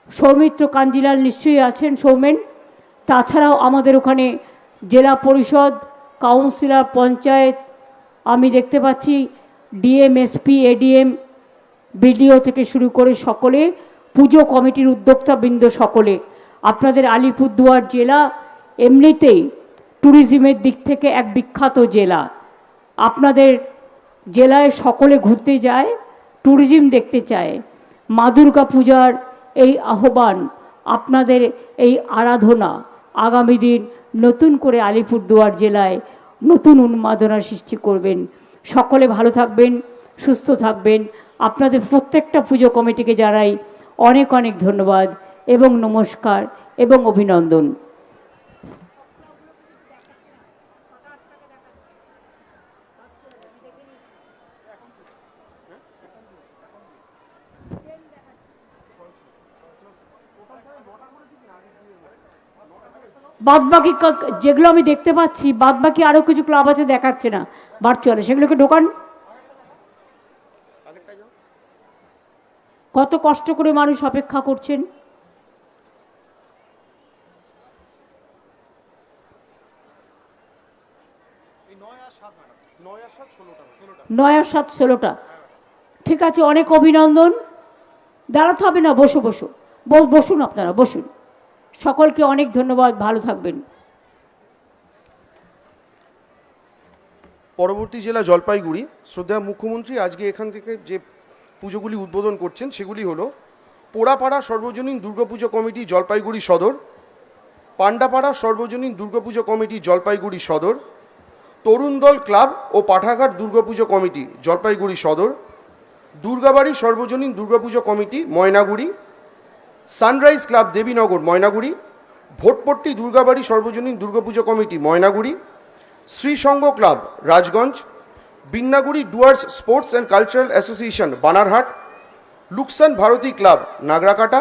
সৌমিত্র কাঞ্জিলাল নিশ্চয়ই আছেন, সৌমেন। তাছাড়াও আমাদের ওখানে জেলা পরিষদ, কাউন্সিলর, পঞ্চায়েত আমি দেখতে পাচ্ছি, ডিএম এসপি এডিএম বিডিও থেকে শুরু করে সকলে, পুজো কমিটির উদ্যোক্তাবৃন্দ সকলে। আপনাদের আলিপুরদুয়ার জেলা এমনিতেই ট্যুরিজমের দিক থেকে এক বিখ্যাত জেলা। আপনাদের জেলায় সকলে ঘুরতে যায়, ট্যুরিজম দেখতে চায়। মা দুর্গা পূজার এই আহ্বান, আপনাদের এই আরাধনা, আগামী দিন নতুন করে আলিপুরদুয়ার জেলায় নতুন উন্মাদনা সৃষ্টি করবেন। সকলে ভালো থাকবেন, সুস্থ থাকবেন। আপনাদের প্রত্যেকটা পুজো কমিটিকে জানাই অনেক অনেক ধন্যবাদ এবং নমস্কার এবং অভিনন্দন। বাদবাকি যেগুলো আমি দেখতে পাচ্ছি, বাদবাকি আরও কিছু ক্লাব আছে দেখাচ্ছে না ভার্চুয়ালে, সেগুলোকে ঢোকান। কত কষ্ট করে মানুষ অপেক্ষা করছেন। নয় আর 7 16টা। ঠিক আছে, অনেক অভিনন্দন। দাঁড়াতে হবে না, বসো বসো, বসুন, আপনারা বসুন। সকলকে অনেক ধন্যবাদ, ভালো থাকবেন।
পরবর্তী জেলা জলপাইগুড়ি। শ্রদ্ধেয় মুখ্যমন্ত্রী আজকে এখান থেকে যে পুজোগুলি উদ্বোধন করছেন সেগুলি হলো পোড়াপাড়া সর্বজনীন দুর্গাপুজো কমিটি জলপাইগুড়ি সদর, পান্ডাপাড়া সর্বজনীন দুর্গাপুজো কমিটি জলপাইগুড়ি সদর, তরুণ দল ক্লাব ও Pathaghat Durga Puja committee Jalpaiguri Sadar, Durgabari Sarbojanin Durga Puja committee Maynaguri, sunrise club Debinagar Maynaguri, Bhotpatti Durgabari Sarbojanin Durga Puja committee Maynaguri, Srisangha club Rajganj, Binnaguri Dooars sports and cultural association Banarhat, Luksan Bharati club Nagrakata,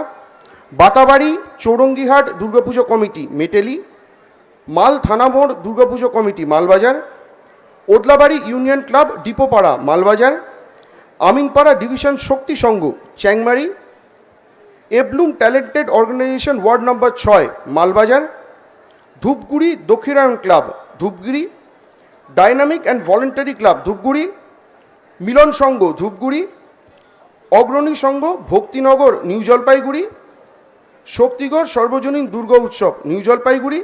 Batabari Chowrangihat Durga Puja committee Metelli, Mal Thanamor Durga Puja committee Malbazar, Odlabari union club Depopara Malbazar, Aminpara division Shakti Sangha Changmari, এবলুম talented organisation ward number 6 Malbazar, Dhupguri Dakshinayan club Dhupguri, dynamic and voluntary club Dhupguri, Milan Sangha Dhupguri, Agrani Sangha Bhaktinagar new Jalpaiguri, Shaktigarh Sarbojanin Durga উৎসব নিউ জলপাইগুড়ি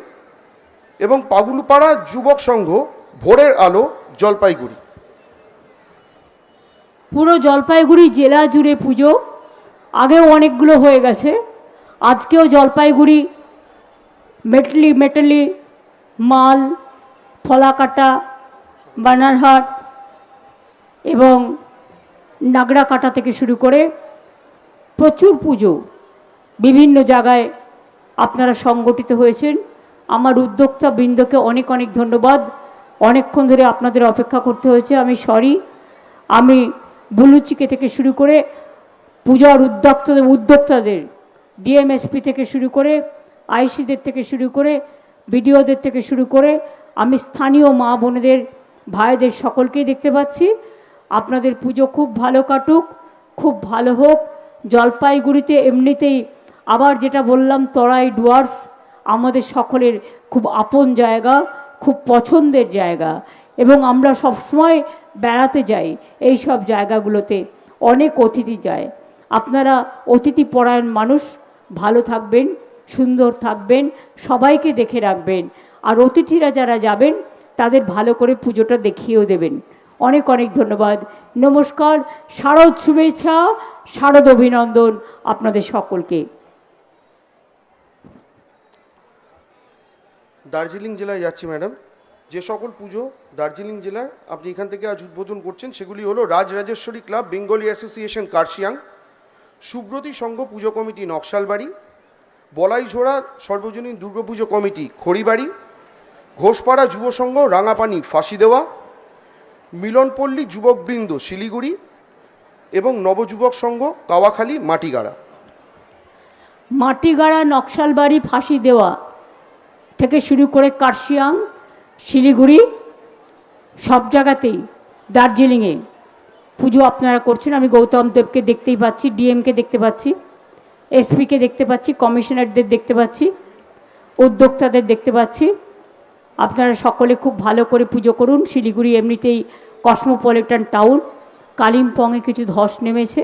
এবং পাগুলপাড়া যুবক সংঘ ভোরের আলো জলপাইগুড়ি।
পুরো জলপাইগুড়ি জেলা জুড়ে পুজো, আগেও অনেকগুলো হয়ে গেছে, আজকেও জলপাইগুড়ি মেটালি মাল ফলাকাটা বানারহাট এবং নাগরাকাটা থেকে শুরু করে প্রচুর পুজো বিভিন্ন জায়গায় আপনারা সংগঠিত হয়েছেন। আমার উদ্যোক্তা বৃন্দকে অনেক অনেক ধন্যবাদ। অনেকক্ষণ ধরে আপনাদের অপেক্ষা করতে হয়েছে, আমি সরি। আমি বুলুচিকে থেকে শুরু করে পূজার উদ্যোক্তাদের ডিএমএসপি থেকে শুরু করে আইসিদের থেকে শুরু করে বিডিওদের থেকে শুরু করে আমি স্থানীয় মা বোনেদের ভাইদের সকলকেই দেখতে পাচ্ছি। আপনাদের পুজো খুব ভালো কাটুক, খুব ভালো হোক। জলপাইগুড়িতে এমনিতেই আবার যেটা বললাম, তরাই ডুয়ার্স আমাদের সকলের খুব আপন জায়গা, খুব পছন্দের জায়গা এবং আমরা সবসময় বেড়াতে যাই এই সব জায়গাগুলোতে, অনেক অতিথি যায়। আপনারা অতিথি পরায়ণ মানুষ, ভালো থাকবেন, সুন্দর থাকবেন, সবাইকে দেখে রাখবেন, আর অতিথিরা যারা যাবেন তাদের ভালো করে পুজোটা দেখিয়েও দেবেন। অনেক অনেক ধন্যবাদ, নমস্কার, শারদ শুভেচ্ছা, শারদ অভিনন্দন আপনাদের সকলকে।
দার্জিলিং জেলায় যাচ্ছি ম্যাডাম। যে সকল পুজো দার্জিলিং জেলার আপনি এখান থেকে আজ উদ্বোধন করছেন সেগুলি হলো Rajrajeshwari club Bengali association Kurseong, Subrati Sangha Puja committee Naxalbari, বলাইঝোড়া সর্বজনীন দুর্গাপুজো কমিটি খড়িবাড়ি, ঘোষপাড়া যুব সংঘ রাঙাপানি ফাঁসিদেওয়া, মিলনপল্লী যুবকবৃন্দ শিলিগুড়ি এবং নবযুবক সংঘ কাওয়াখালী মাটিগাড়া।
মাটিগাড়া নকশালবাড়ি ফাঁসি দেওয়া থেকে শুরু করে কার্শিয়াং শিলিগুড়ি সব জায়গাতেই দার্জিলিংয়ে পুজো আপনারা করছেন। আমি গৌতম দেবকে দেখতেই পাচ্ছি, ডিএমকে দেখতে পাচ্ছি, এসপিকে দেখতে পাচ্ছি, কমিশনারদের দেখতে পাচ্ছি, উদ্যোক্তাদের দেখতে পাচ্ছি। আপনারা সকলে খুব ভালো করে পুজো করুন। শিলিগুড়ি এমনিতেই কসমোপলিটন টাউন, কালিম্পংয়ে কিছু ধস নেমেছে,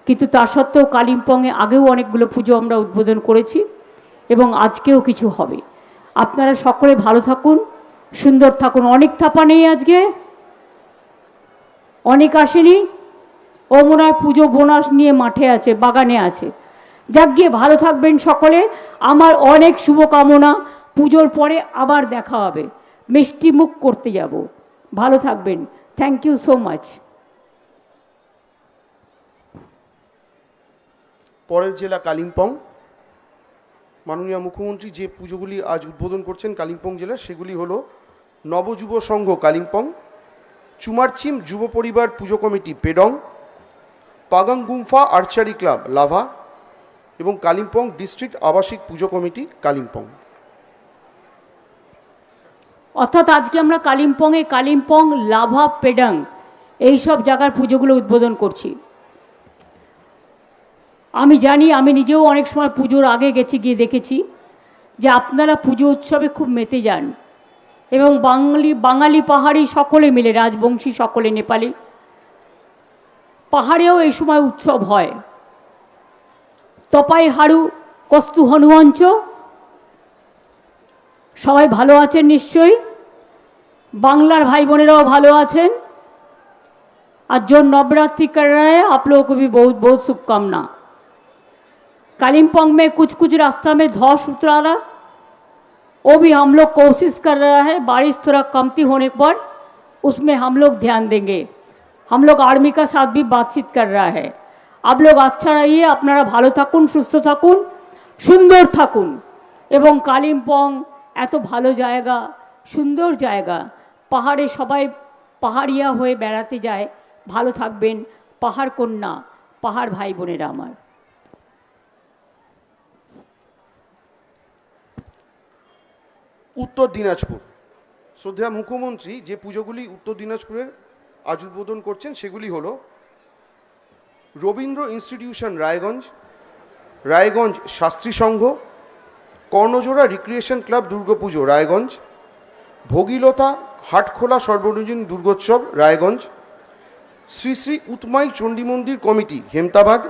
কিন্তু তা সত্ত্বেও কালিম্পংয়ে আগেও অনেকগুলো পুজো আমরা উদ্বোধন করেছি এবং আজকেও কিছু হবে। আপনারা সকলে ভালো থাকুন, সুন্দর থাকুন। অনেক থাপা নেই আজকে, অনেক আসেনি, ও মনে হয় পুজো বোনাস নিয়ে মাঠে আছে, বাগানে আছে। যাক গিয়ে ভালো থাকবেন সকলে। আমার অনেক শুভকামনা, পুজোর পরে আবার দেখা হবে, মিষ্টি মুখ করতে যাব। ভালো থাকবেন। Thank you so much.
পরের জেলা কালিম্পং। মাননীয় মুখ্যমন্ত্রী যে পুজোগুলি আজ উদ্বোধন করছেন কালিম্পং জেলার, সেগুলি হলো নবযুব সংঘ Kalimpong, চুমারচিম Jubo Paribar Puja committee Pedong, Pagang Gumpha archery club Lava এবং কালিম্পং ডিস্ট্রিক্ট আবাসিক পুজো কমিটি কালিম্পং।
অর্থাৎ আজকে আমরা কালিম্পংয়ে কালিম্পং, লাভা, পেডাং এই সব জায়গার পুজোগুলো উদ্বোধন করছি। আমি জানি, আমি নিজেও অনেক সময় পুজোর আগে গেছি, গিয়ে দেখেছি যে আপনারা পুজো উৎসবে খুব মেতে যান এবং বাঙালি পাহাড়ি সকলে মিলে, রাজবংশী সকলে, নেপালি পাহাড়েও এই সময় উৎসব হয়। তপাই হাড়ু কস্তু হনুমঞ্চ, সবাই ভালো আছেন নিশ্চয়ই, बांग्लार भाई बोनेराও ভালো আছেন। और जो नवरात्रि कर रहे हैं आप लोगों को भी बहुत बहुत शुभकामना। कालिम्पोंग में कुछ कुछ रास्ता में धौस उतरा रहा, वो भी हम लोग कोशिश कर रहा है, बारिश थोड़ा कमती होने पर उसमें हम लोग ध्यान देंगे। हम लोग आर्मी का साथ भी बातचीत कर रहा है। आप लोग अच्छा रहिए, আপনারা ভালো থাকুন, সুস্থ থাকুন, সুন্দর থাকুন। এবং কালিম্পং এত ভালো জায়গা, সুন্দর জায়গা, পাহাড়ে সবাই পাহাড়িয়া হয়ে বেড়াতে যায়। ভালো থাকবেন পাহাড় কন্যা, পাহাড় ভাই বোনেরা আমার।
উত্তর দিনাজপুর। শ্রদ্ধেয় মুখ্যমন্ত্রী যে পুজোগুলি উত্তর দিনাজপুরের আজ উদ্বোধন করছেন সেগুলি হলো রবীন্দ্র ইনস্টিটিউশন রায়গঞ্জ, রায়গঞ্জ শাস্ত্রী সংঘ, কর্ণজোড়া রিক্রিয়েশন ক্লাব দুর্গাপুজো রায়গঞ্জ, ভগীলতা হাটখোলা সর্বজনীন দুর্গোৎসব রায়গঞ্জ, শ্রী শ্রী উতমাই চণ্ডী মন্দির committee Hemtabad,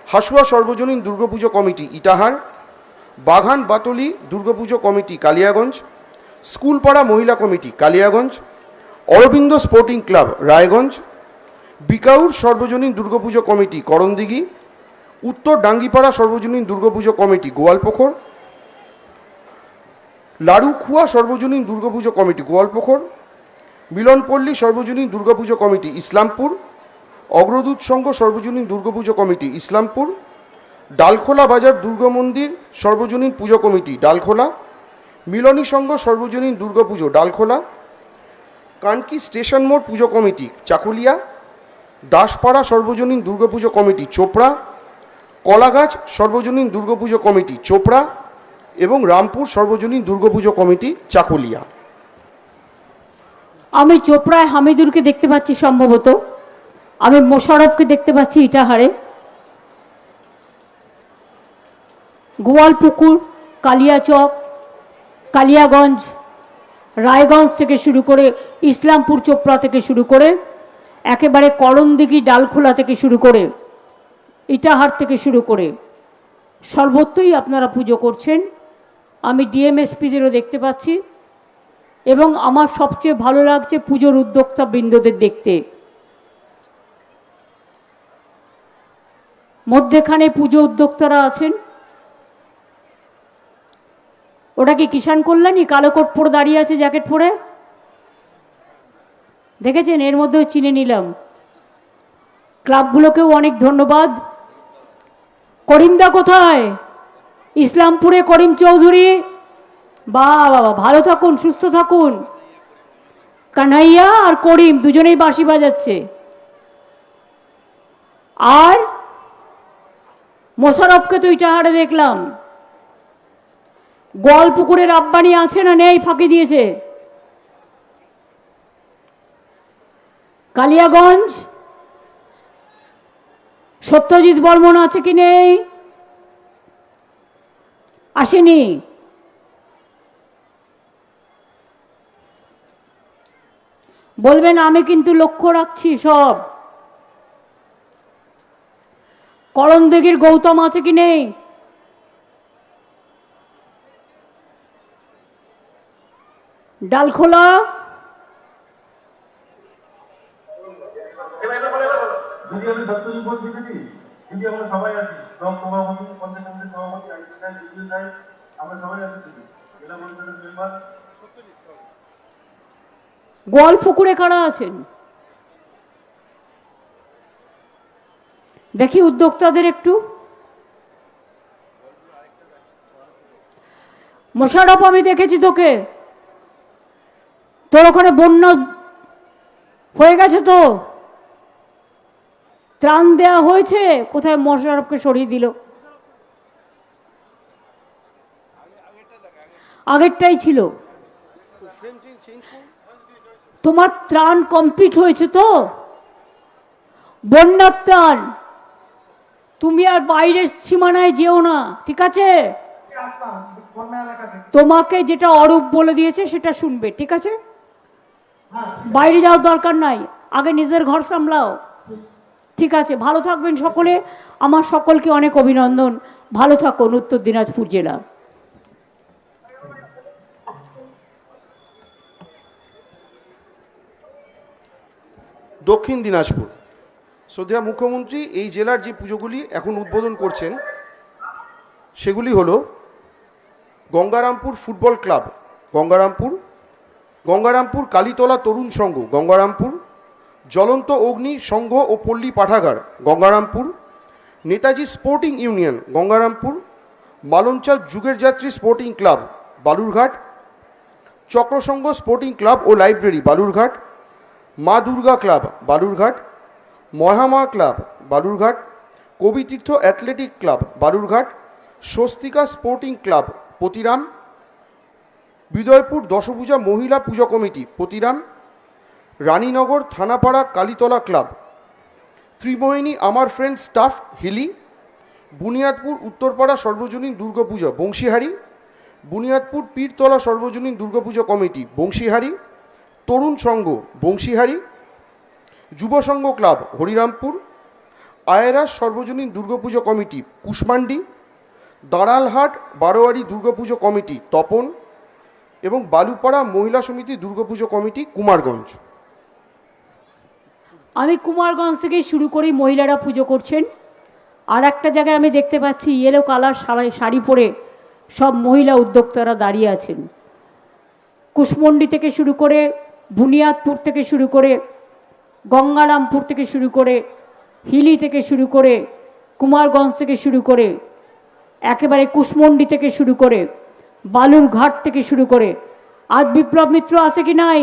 Hasua Sarbojanin Durga Puja committee Itahar, Baghan Batli Durga Puja committee Kaliaganj, স্কুলপাড়া Mahila committee Kaliaganj, Aurobindo sporting club Raiganj, Bikaur Sarbojanin Durga Puja committee Karandighi, উত্তর ডাঙ্গিপাড়া সর্বজনীন দুর্গাপুজো কমিটি গোয়ালপুকুর, লাড়ুখুয়া সর্বজনীন দুর্গাপুজো কমিটি গোয়ালপুকুর, মিলনপল্লী সর্বজনীন দুর্গাপুজো কমিটি ইসলামপুর, অগ্রদূত সংঘ সর্বজনীন দুর্গাপুজো কমিটি ইসলামপুর, ডালখোলা বাজার দুর্গা মন্দির সর্বজনীন পুজো কমিটি ডালখোলা, মিলনী সংঘ সর্বজনীন দুর্গাপুজো ডালখোলা, কানকি স্টেশন মোড় পুজো কমিটি চাকুলিয়া, দাসপাড়া সর্বজনীন দুর্গাপুজো কমিটি চোপড়া, কলাগাছ সর্বজনীন দুর্গাপুজো কমিটি চোপড়া এবং রামপুর সর্বজনীন দুর্গাপুজো কমিটি চাকুলিয়া।
আমি চোপড়ায় হামিদুরকে দেখতে পাচ্ছি, সম্ভবত আমি মোশারফকে দেখতে পাচ্ছি ইটাহারে, গোয়ালপুকুর, কালিয়াচক, কালিয়াগঞ্জ, রায়গঞ্জ থেকে শুরু করে ইসলামপুর চোপড়া থেকে শুরু করে একেবারে করণদিঘি ডালখোলা থেকে শুরু করে ইটাহার থেকে শুরু করে সর্বত্রই আপনারা পুজো করছেন। আমি ডিএমএসপিদেরও দেখতে পাচ্ছি এবং আমার সবচেয়ে ভালো লাগছে পুজোর উদ্যোক্তা বৃন্দদের দেখতে। মধ্যেখানে পুজো উদ্যোক্তারা আছেন, ওটা কি কিষাণ কল্যাণী? কালো কোট পরে দাঁড়িয়ে আছে, জ্যাকেট পরে, দেখেছেন? এর মধ্যেও চিনে নিলাম। ক্লাবগুলোকেও অনেক ধন্যবাদ। করিমদা কোথায়? ইসলামপুরে করিম চৌধুরী, বাবা ভালো থাকুন, সুস্থ থাকুন। কানাইয়া আর করিম দুজনেই বাঁশি বাজাচ্ছে। আর মোশারফকে তো ইটাহারে দেখলাম। গোয়ালপুকুরের আব্বানি আছে না নেই? ফাঁকি দিয়েছে। কালিয়াগঞ্জ সত্যজিৎ বর্মন আছে কি নেই? আসেনি। বলবেন আমি কিন্তু লক্ষ্য রাখছি সব। করণদিঘির গৌতম আছে কি নেই? ডালখোলা গোয়ালপুকুরে কারা আছেন? দেখি উদ্যোক্তাদের একটু। মোশাররফ, আমি দেখেছি তোকে, তোর ওখানে বন্যা হয়ে গেছে তো, ত্রাণ দেয়া হয়েছে? কোথায় মোশাররফকে সরিয়ে দিল? আগেরটাই ছিল। তোমার ত্রাণ কমপ্লিট হয়েছে তো? বন্যার ত্রাণ। তুমি আর বাইরের সীমানায় যেও না, ঠিক আছে? তোমাকে যেটা অরূপ বলে দিয়েছে সেটা শুনবে, ঠিক আছে? বাইরে যাওয়ার দরকার নাই, আগে নিজের ঘর সামলাও, ঠিক আছে? ভালো থাকবেন সকলে। আমার সকলকে অনেক অভিনন্দন। ভালো থাকুন উত্তর দিনাজপুর জেলা।
দক্ষিণ দিনাজপুর। শ্রদ্ধেয় মুখ্যমন্ত্রী এই জেলার যে পুজোগুলি এখন উদ্বোধন করছেন সেগুলি হলো গঙ্গারামপুর ফুটবল ক্লাব গঙ্গারামপুর কালীতলা তরুণ সংঘ গঙ্গারামপুর, জ্বলন্ত অগ্নি সংঘ ও পল্লী পাঠাগার গঙ্গারামপুর, নেতাজি স্পোর্টিং ইউনিয়ন গঙ্গারামপুর, মালঞ্চা যুগের Jatri sporting club Balurghat, Chakrasangha sporting club ও library Balurghat, Maa Durga club Balurghat, Mahama club Balurghat, Kabitirtha athletic club Balurghat, Swastika sporting club Patiram, Bidaypur Dashabhuja Mahila Puja committee Patiram, Raninagar Thanapara Kalitala club, Trimohini আমার ফ্রেন্ড স্টাফ হিলি, বুনিয়াদপুর উত্তরপাড়া সর্বজনীন দুর্গাপূজা বংশীহারি, বুনিয়াদপুর পীরতলা সর্বজনীন দুর্গাপূজা কমিটি বংশীহারি, তরুণ সংঘ বংশীহারি, যুব সংঘ ক্লাব হরিরামপুর, আয়রাস সর্বজনীন দুর্গাপুজো কমিটি কুশমান্ডি, দাঁড়ালহাট বারোয়ারি দুর্গাপুজো কমিটি তপন এবং বালুপাড়া মহিলা সমিতি দুর্গাপুজো কমিটি কুমারগঞ্জ।
আমি কুমারগঞ্জ থেকে শুরু করি, মহিলারা পুজো করছেন। আর একটা জায়গায় আমি দেখতে পাচ্ছি ইয়েলো কালার শাড়ি পরে সব মহিলা উদ্যোক্তারা দাঁড়িয়ে আছেন। কুশমন্ডি থেকে শুরু করে, বুনিয়াদপুর থেকে শুরু করে, গঙ্গারামপুর থেকে শুরু করে, হিলি থেকে শুরু করে, কুমারগঞ্জ থেকে শুরু করে, একেবারে কুশমন্ডি থেকে শুরু করে, বালুরঘাট থেকে শুরু করে। আজ বিপ্লব মিত্র আছে কি নাই?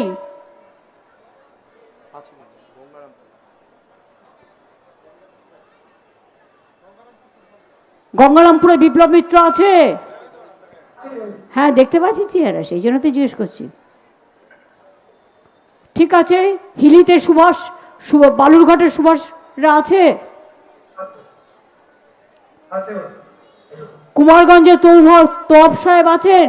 গঙ্গারামপুরে বিপ্লব মিত্র আছে? হ্যাঁ, দেখতে পাচ্ছি চেহারা, সেই জন্য তো জিজ্ঞেস করছি। ঠিক আছে, হিলিতে সুভাষ, বালুরঘাটের সুভাষরা আছে? কুমারগঞ্জে তোয়াব সাহেব আছেন?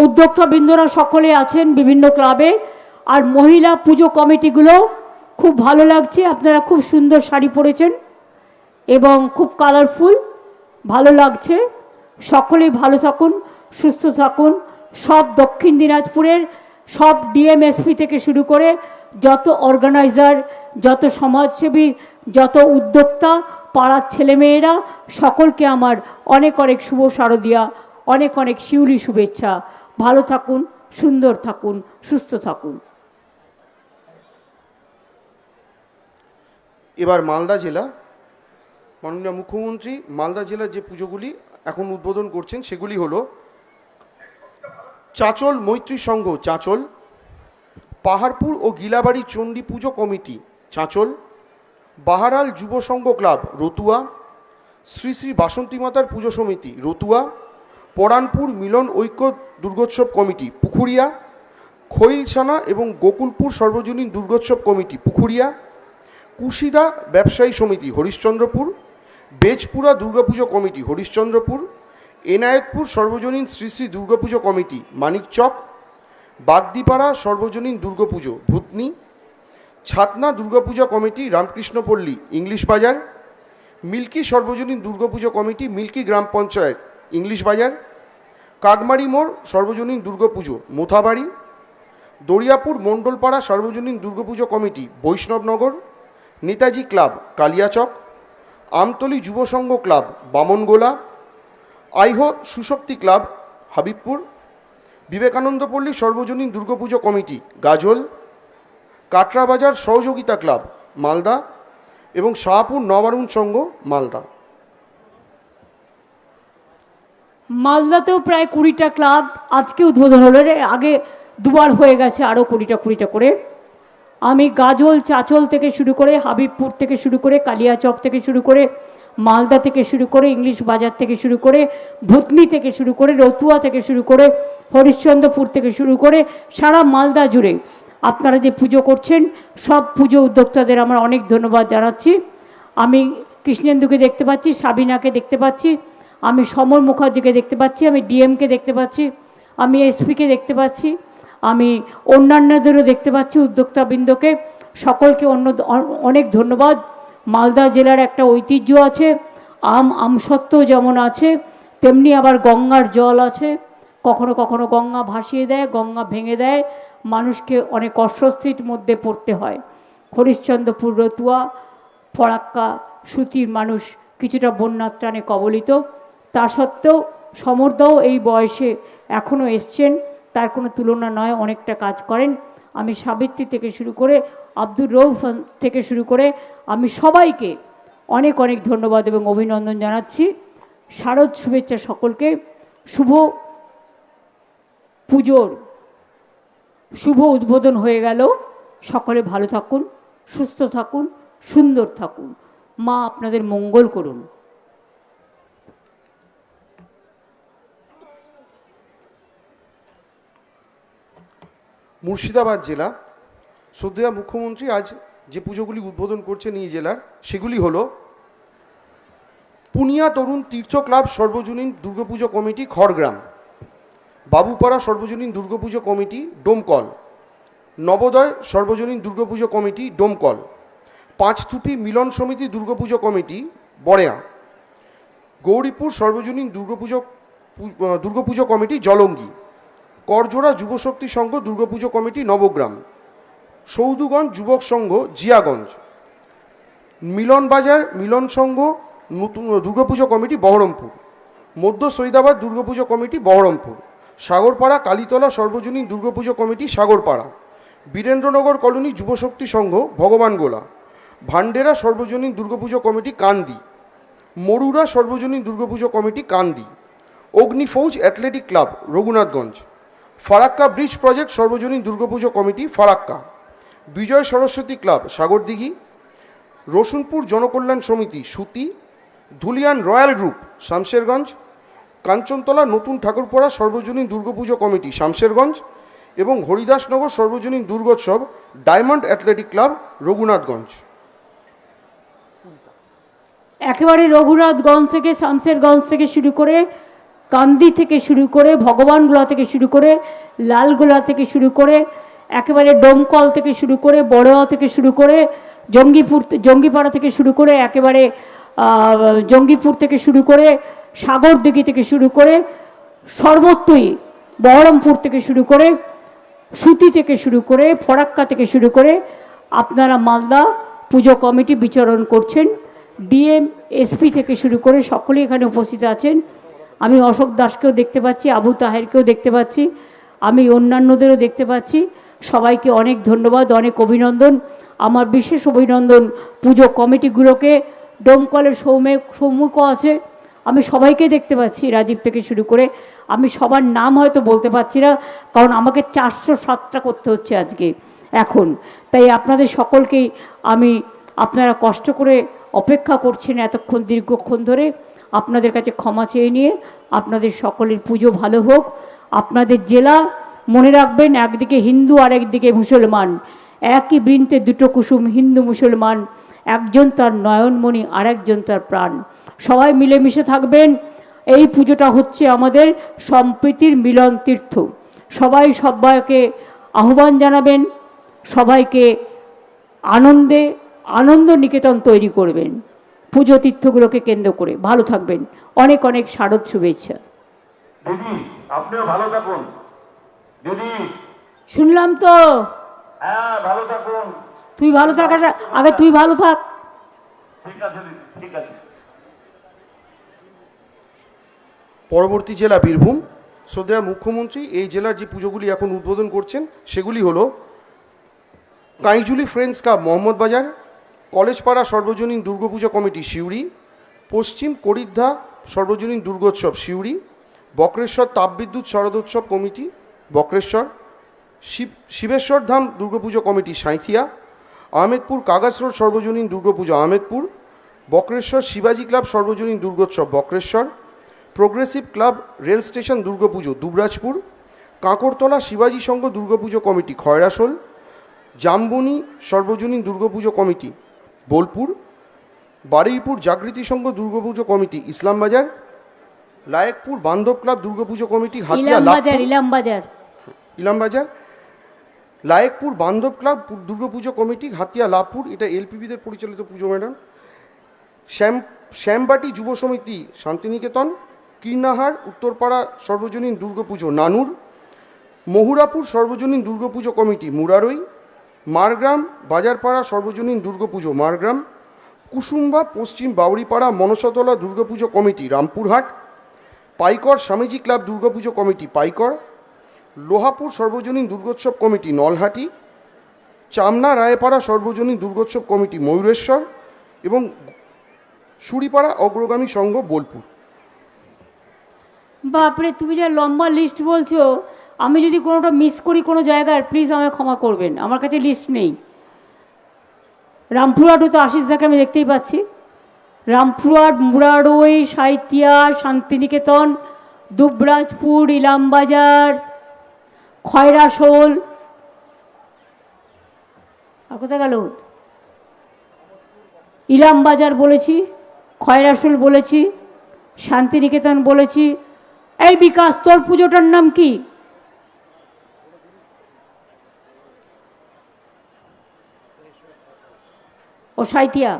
উদ্যোক্তা বৃন্দরা সকলে আছেন বিভিন্ন ক্লাবে। আর মহিলা পুজো কমিটিগুলো খুব ভালো লাগছে, আপনারা খুব সুন্দর শাড়ি পরেছেন এবং খুব কালারফুল, ভালো লাগছে। সকলেই ভালো থাকুন, সুস্থ থাকুন। সব দক্ষিণ দিনাজপুরের সব ডিএমএসপি থেকে শুরু করে যত অর্গানাইজার, যত সমাজসেবী, যত উদ্যোক্তা, পাড়ার ছেলেমেয়েরা, সকলকে আমার অনেক অনেক শুভ শারদিয়া, অনেক অনেক শিউলি শুভেচ্ছা। ভালো থাকুন, সুন্দর থাকুন, সুস্থ থাকুন।
এবার মালদা জেলা। মাননীয় মুখ্যমন্ত্রী মালদা জেলার যে পুজোগুলি এখন উদ্বোধন করছেন সেগুলি হলো চাঁচল মৈত্রী সংঘ চাঁচল, পাহাড়পুর ও গিলাবাড়ি চণ্ডী পুজো কমিটি চাঁচল, বাহারাল যুব সংঘ ক্লাব রতুয়া, শ্রী শ্রী বাসন্তী মাতার পুজো সমিতি রতুয়া, পরানপুর মিলন ঐক্য দুর্গোৎসব কমিটি পুখুরিয়া, খৈলছানা এবং গোকুলপুর সর্বজনীন দুর্গোৎসব কমিটি পুখুরিয়া, কুশিদা ব্যবসায়ী সমিতি হরিশ্চন্দ্রপুর, বেজপুরা দুর্গাপুজো কমিটি হরিশ্চন্দ্রপুর, এনায়েতপুর সর্বজনীন শ্রী শ্রী দুর্গাপুজো কমিটি মানিকচক, বাগদিপাড়া সর্বজনীন দুর্গাপুজো ভূতনি, ছাতনা দুর্গাপূজা কমিটি রামকৃষ্ণপল্লী ইংলিশ বাজার, মিল্কি সর্বজনীন দুর্গাপুজো কমিটি মিল্কি গ্রাম পঞ্চায়েত ইংলিশ বাজার, কাকমারি মোড় সর্বজনীন দুর্গাপুজো মোথাবাড়ি, দরিয়াপুর মণ্ডলপাড়া সর্বজনীন দুর্গাপুজো কমিটি বৈষ্ণবনগর, নেতাজি ক্লাব কালিয়াচক, আমতলী যুব সংঘ ক্লাব বামনগোলা, আইহো সুশক্তি ক্লাব হাবিবপুর, বিবেকানন্দ পল্লী সর্বজনীন দুর্গাপুজো কমিটি গাজল, কাটরাবাজার সহযোগিতা ক্লাব মালদা এবং শাহপুর নবারুণ সংঘ মালদা।
মালদাতেও প্রায় 20টা ক্লাব আজকে উদ্বোধন হলো, আগে দুবার হয়ে গেছে, আরও 20টা করে। আমি গাজল চাচল থেকে শুরু করে, হাবিবপুর থেকে শুরু করে, কালিয়াচক থেকে শুরু করে, মালদা থেকে শুরু করে, ইংলিশ বাজার থেকে শুরু করে, ভুতনি থেকে শুরু করে, রতুয়া থেকে শুরু করে, হরিশ্চন্দ্রপুর থেকে শুরু করে সারা মালদা জুড়ে আপনারা যে পুজো করছেন, সব পুজো উদ্যোক্তাদের আমরা অনেক ধন্যবাদ জানাচ্ছি। আমি কৃষ্ণেন্দুকে দেখতে পাচ্ছি, সাবিনাকে দেখতে পাচ্ছি, আমি সমর মুখার্জিকে দেখতে পাচ্ছি, আমি ডিএমকে দেখতে পাচ্ছি, আমি এসপিকে দেখতে পাচ্ছি, আমি অন্যান্যদেরও দেখতে পাচ্ছি, উদ্যোক্তাবৃন্দকে সকলকে অনেক ধন্যবাদ। মালদা জেলার একটা ঐতিহ্য আছে, আমসত্ত্ব যেমন আছে তেমনি আবার গঙ্গার জল আছে। কখনো কখনো গঙ্গা ভাসিয়ে দেয়, গঙ্গা ভেঙে দেয়, মানুষকে অনেক অস্বস্তির মধ্যে পড়তে হয়। হরিশ্চন্দ্রপুর, রতুয়া, ফরাক্কা, সুতির মানুষ কিছুটা বন্যার ত্রাণে কবলিত। তা সত্ত্বেও সমরদাও এই বয়সে এখনও এসছেন, তার কোনো তুলনা নয়, অনেকটা কাজ করেন। আমি সাবিত্রী থেকে শুরু করে, আব্দুর রৌফ থেকে শুরু করে আমি সবাইকে অনেক অনেক ধন্যবাদ এবং অভিনন্দন জানাচ্ছি। শারদ শুভেচ্ছা সকলকে। শুভ পুজোর শুভ উদ্বোধন হয়ে গেল। সকলে ভালো থাকুন, সুস্থ থাকুন, সুন্দর থাকুন। মা আপনাদের মঙ্গল করুন।
মুর্শিদাবাদ জেলা, শ্রদ্ধেয় মুখ্যমন্ত্রী আজ যে পুজোগুলি উদ্বোধন করছেন এই জেলার, সেগুলি হলো পুনিয়া তরুণ তীর্থ ক্লাব সর্বজনীন দুর্গাপুজো কমিটি খড়গ্রাম, বাবুপাড়া সর্বজনীন দুর্গাপুজো কমিটি ডোমকল, নবোদয় সর্বজনীন দুর্গাপুজো কমিটি ডোমকল, পাঁচথুপি মিলন সমিতি দুর্গাপুজো কমিটি বড়েয়া, গৌরীপুর সর্বজনীন দুর্গাপুজো কমিটি জলঙ্গি, করজোড়া যুবশক্তি সংঘ দুর্গাপুজো কমিটি নবগ্রাম, সৌদুগঞ্জ যুবক সংঘ জিয়াগঞ্জ, মিলনবাজার মিলন সংঘ নতুন দুর্গাপুজো কমিটি বহরমপুর, মধ্য সৈদাবাদ দুর্গাপুজো কমিটি বহরমপুর, সাগরপাড়া কালীতলা সর্বজনীন Durga Puja committee Sagarpara, Birendranagar colony Jubashakti Sangha Bhagwangola, Bhandera Sarbojanin Durga Puja committee Kandi, Marura Sarbojanin Durga Puja committee Kandi, Agnifauj athletic club Raghunathganj, Farakka bridge project Sarbojanin Durga Puja committee Farakka, Bijoy Saraswati club Sagardighi, Rasunpur Janakalyan Samiti Suti, Dhulian royal group Shamsherganj, Kanchantala Natun Thakurpara Sarbojanin Durga Puja committee Shamsherganj এবং Haridasnagar Sarbojanin Durgotsav diamond athletic club Raghunathganj.
একেবারে রঘুনাথগঞ্জ থেকে, শামশেরগঞ্জ থেকে শুরু করে, কান্দি থেকে শুরু করে, ভগবানগোলা থেকে শুরু করে, লালগোলা থেকে শুরু করে, একেবারে ডোমকল থেকে শুরু করে, বড়োয়া থেকে শুরু করে, জঙ্গিপাড়া থেকে শুরু করে, একেবারে জঙ্গিপুর থেকে শুরু করে, সাগরদিঘি থেকে শুরু করে, সর্বত্রই বহরমপুর থেকে শুরু করে, সুতি থেকে শুরু করে, ফরাক্কা থেকে শুরু করে আপনারা মালদা পুজো কমিটি বিচরণ করছেন। ডিএম, এসপি থেকে শুরু করে সকলেই এখানে উপস্থিত আছেন। আমি অশোক দাসকেও দেখতে পাচ্ছি, আবু তাহেরকেও দেখতে পাচ্ছি, আমি অন্যান্যদেরও দেখতে পাচ্ছি। সবাইকে অনেক ধন্যবাদ, অনেক অভিনন্দন। আমার বিশেষ অভিনন্দন পুজো কমিটিগুলোকে। ডোমকলের সৌমুখ আছে, আমি সবাইকে দেখতে পাচ্ছি, রাজীব থেকে শুরু করে। আমি সবার নাম হয়তো বলতে পারছি না, কারণ আমাকে 407টা করতে হচ্ছে আজকে এখন। তাই আপনাদের সকলকেই আমি, আপনারা কষ্ট করে অপেক্ষা করছেন এতক্ষণ দীর্ঘক্ষণ ধরে, আপনাদের কাছে ক্ষমা চেয়ে নিয়ে আপনাদের সকলের পুজো ভালো হোক। আপনাদের জেলা মনে রাখবেন, একদিকে হিন্দু আর একদিকে মুসলমান, একই বৃন্তে দুটো কুসুম, হিন্দু মুসলমান, একজন তার নয়নমণি আর একজন তার প্রাণ। সবাই মিলেমিশে থাকবেন। এই পুজোটা হচ্ছে আমাদের সম্প্রীতির মিলন তীর্থ। সবাই সবাইকে আহ্বান জানাবেন, সবাইকে আনন্দ নিকেতন তৈরি করবেন পুজো তীর্থগুলোকে কেন্দ্র করে। ভালো থাকবেন, অনেক অনেক শারদ শুভেচ্ছা।
দিদি আপনিও ভালো থাকুন। দিদি
শুনলাম তো,
হ্যাঁ ভালো থাকুন।
তুই ভালো থাক, আগে তুই ভালো থাক।
ঠিক আছে দিদি, ঠিক আছে।
পরবর্তী জেলা বীরভূম। শ্রদ্ধেয় মুখ্যমন্ত্রী এই জেলার যে পুজোগুলি এখন উদ্বোধন করছেন সেগুলি হলো কাইজুলি ফ্রেন্ডস ক্লাব মোহাম্মদবাজার, কলেজপাড়া সর্বজনীন দুর্গাপুজো কমিটি সিউড়ি, পশ্চিম করিদ্ধা সর্বজনীন দুর্গোৎসব সিউড়ি, বক্রেশ্বর তাপবিদ্যুৎ শারদোৎসব কমিটি বক্রেশ্বর, শিবেশ্বর ধাম দুর্গাপুজো কমিটি সাঁইথিয়া, আহমেদপুর কাগাস রোড সর্বজনীন দুর্গাপুজো আহমেদপুর, বক্রেশ্বর শিবাজি ক্লাব সর্বজনীন দুর্গোৎসব Bakreshwar, progressive club rail station Durga Puja Dubrajpur, Kankartala শিবাজি সংঘ দুর্গাপুজো কমিটি খয়রাশোল, জামবনি সর্বজনীন দুর্গাপুজো কমিটি বোলপুর, বারুইপুর জাগৃতি সংঘ দুর্গাপুজো কমিটি ইসলামবাজার, লায়েকপুর বান্ধব ক্লাব দুর্গাপুজো কমিটি হাতিয়া ইলামবাজার, লায়েকপুর বান্ধব ক্লাব দুর্গাপুজো কমিটি হাতিয়া লাভপুর, এটা এলপিবিদের পরিচালিত পুজো ম্যাডাম, শ্যামবাটি যুব সমিতি শান্তিনিকেতন, কীর্ণাহার উত্তরপাড়া সর্বজনীন দুর্গাপুজো নানুর, মহুরাপুর সর্বজনীন দুর্গাপুজো কমিটি মুরারই, মারগ্রাম বাজারপাড়া সর্বজনীন দুর্গাপুজো মারগ্রাম, কুসুম্বা পশ্চিম Bauripara Manasatala Durga Puja committee Rampurhat, Paikor Swamiji club Durga Puja committee Paikor, Lohapur সর্বজনীন দুর্গোৎসব কমিটি নলহাটি, চামনা রায়পাড়া সর্বজনীন দুর্গোৎসব কমিটি ময়ূরেশ্বর এবং সুরিপাড়া অগ্রগামী সংঘ বোলপুর।
বাপরে, তুমি যা লম্বা লিস্ট বলছো, আমি যদি কোনোটা মিস করি কোনো জায়গায় প্লিজ আমায় ক্ষমা করবেন, আমার কাছে লিস্ট নেই। রামপুরহাটও তো আশিসদাকে আমি দেখতেই পাচ্ছি। রামপুরহাট, মুরারই, সাঁইথিয়া, শান্তিনিকেতন, দুবরাজপুর, ইলামবাজার, খয়রাশোল, আর কোথায় গেল? ইলামবাজার বলেছি, খয়রাশোল বলেছি, শান্তিনিকেতন বলেছি। এই বিকাশ, তোর পুজোটার নাম কি? ও সাঁইথিয়া।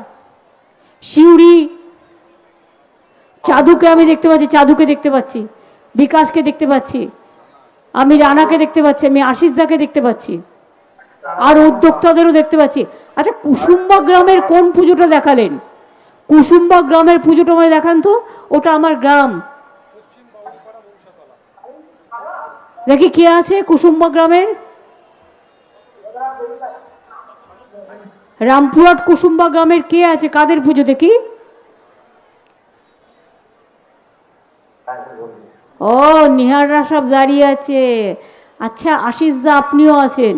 সিউড়ি, চাঁদুকে আমি দেখতে পাচ্ছি, চাঁদুকে দেখতে পাচ্ছি, বিকাশকে দেখতে পাচ্ছি, আমি রানাকে দেখতে পাচ্ছি, আমি আশিসদাকে দেখতে পাচ্ছি, আর উদ্যোক্তাদেরও দেখতে পাচ্ছি। আচ্ছা, কুসুম্বা গ্রামের কোন পুজোটা দেখালেন? কুসুম্বা গ্রামের পুজোটা আমায় দেখান তো, ওটা আমার গ্রাম। দেখি কে আছে কুসুম্বা গ্রামের। রামপুরহাট কুসুম্বা গ্রামের কে আছে? কাদের পুজো দেখি? ও, নিহাররা সব দাঁড়িয়ে আছে। আচ্ছা, আশিসদা আপনিও আছেন।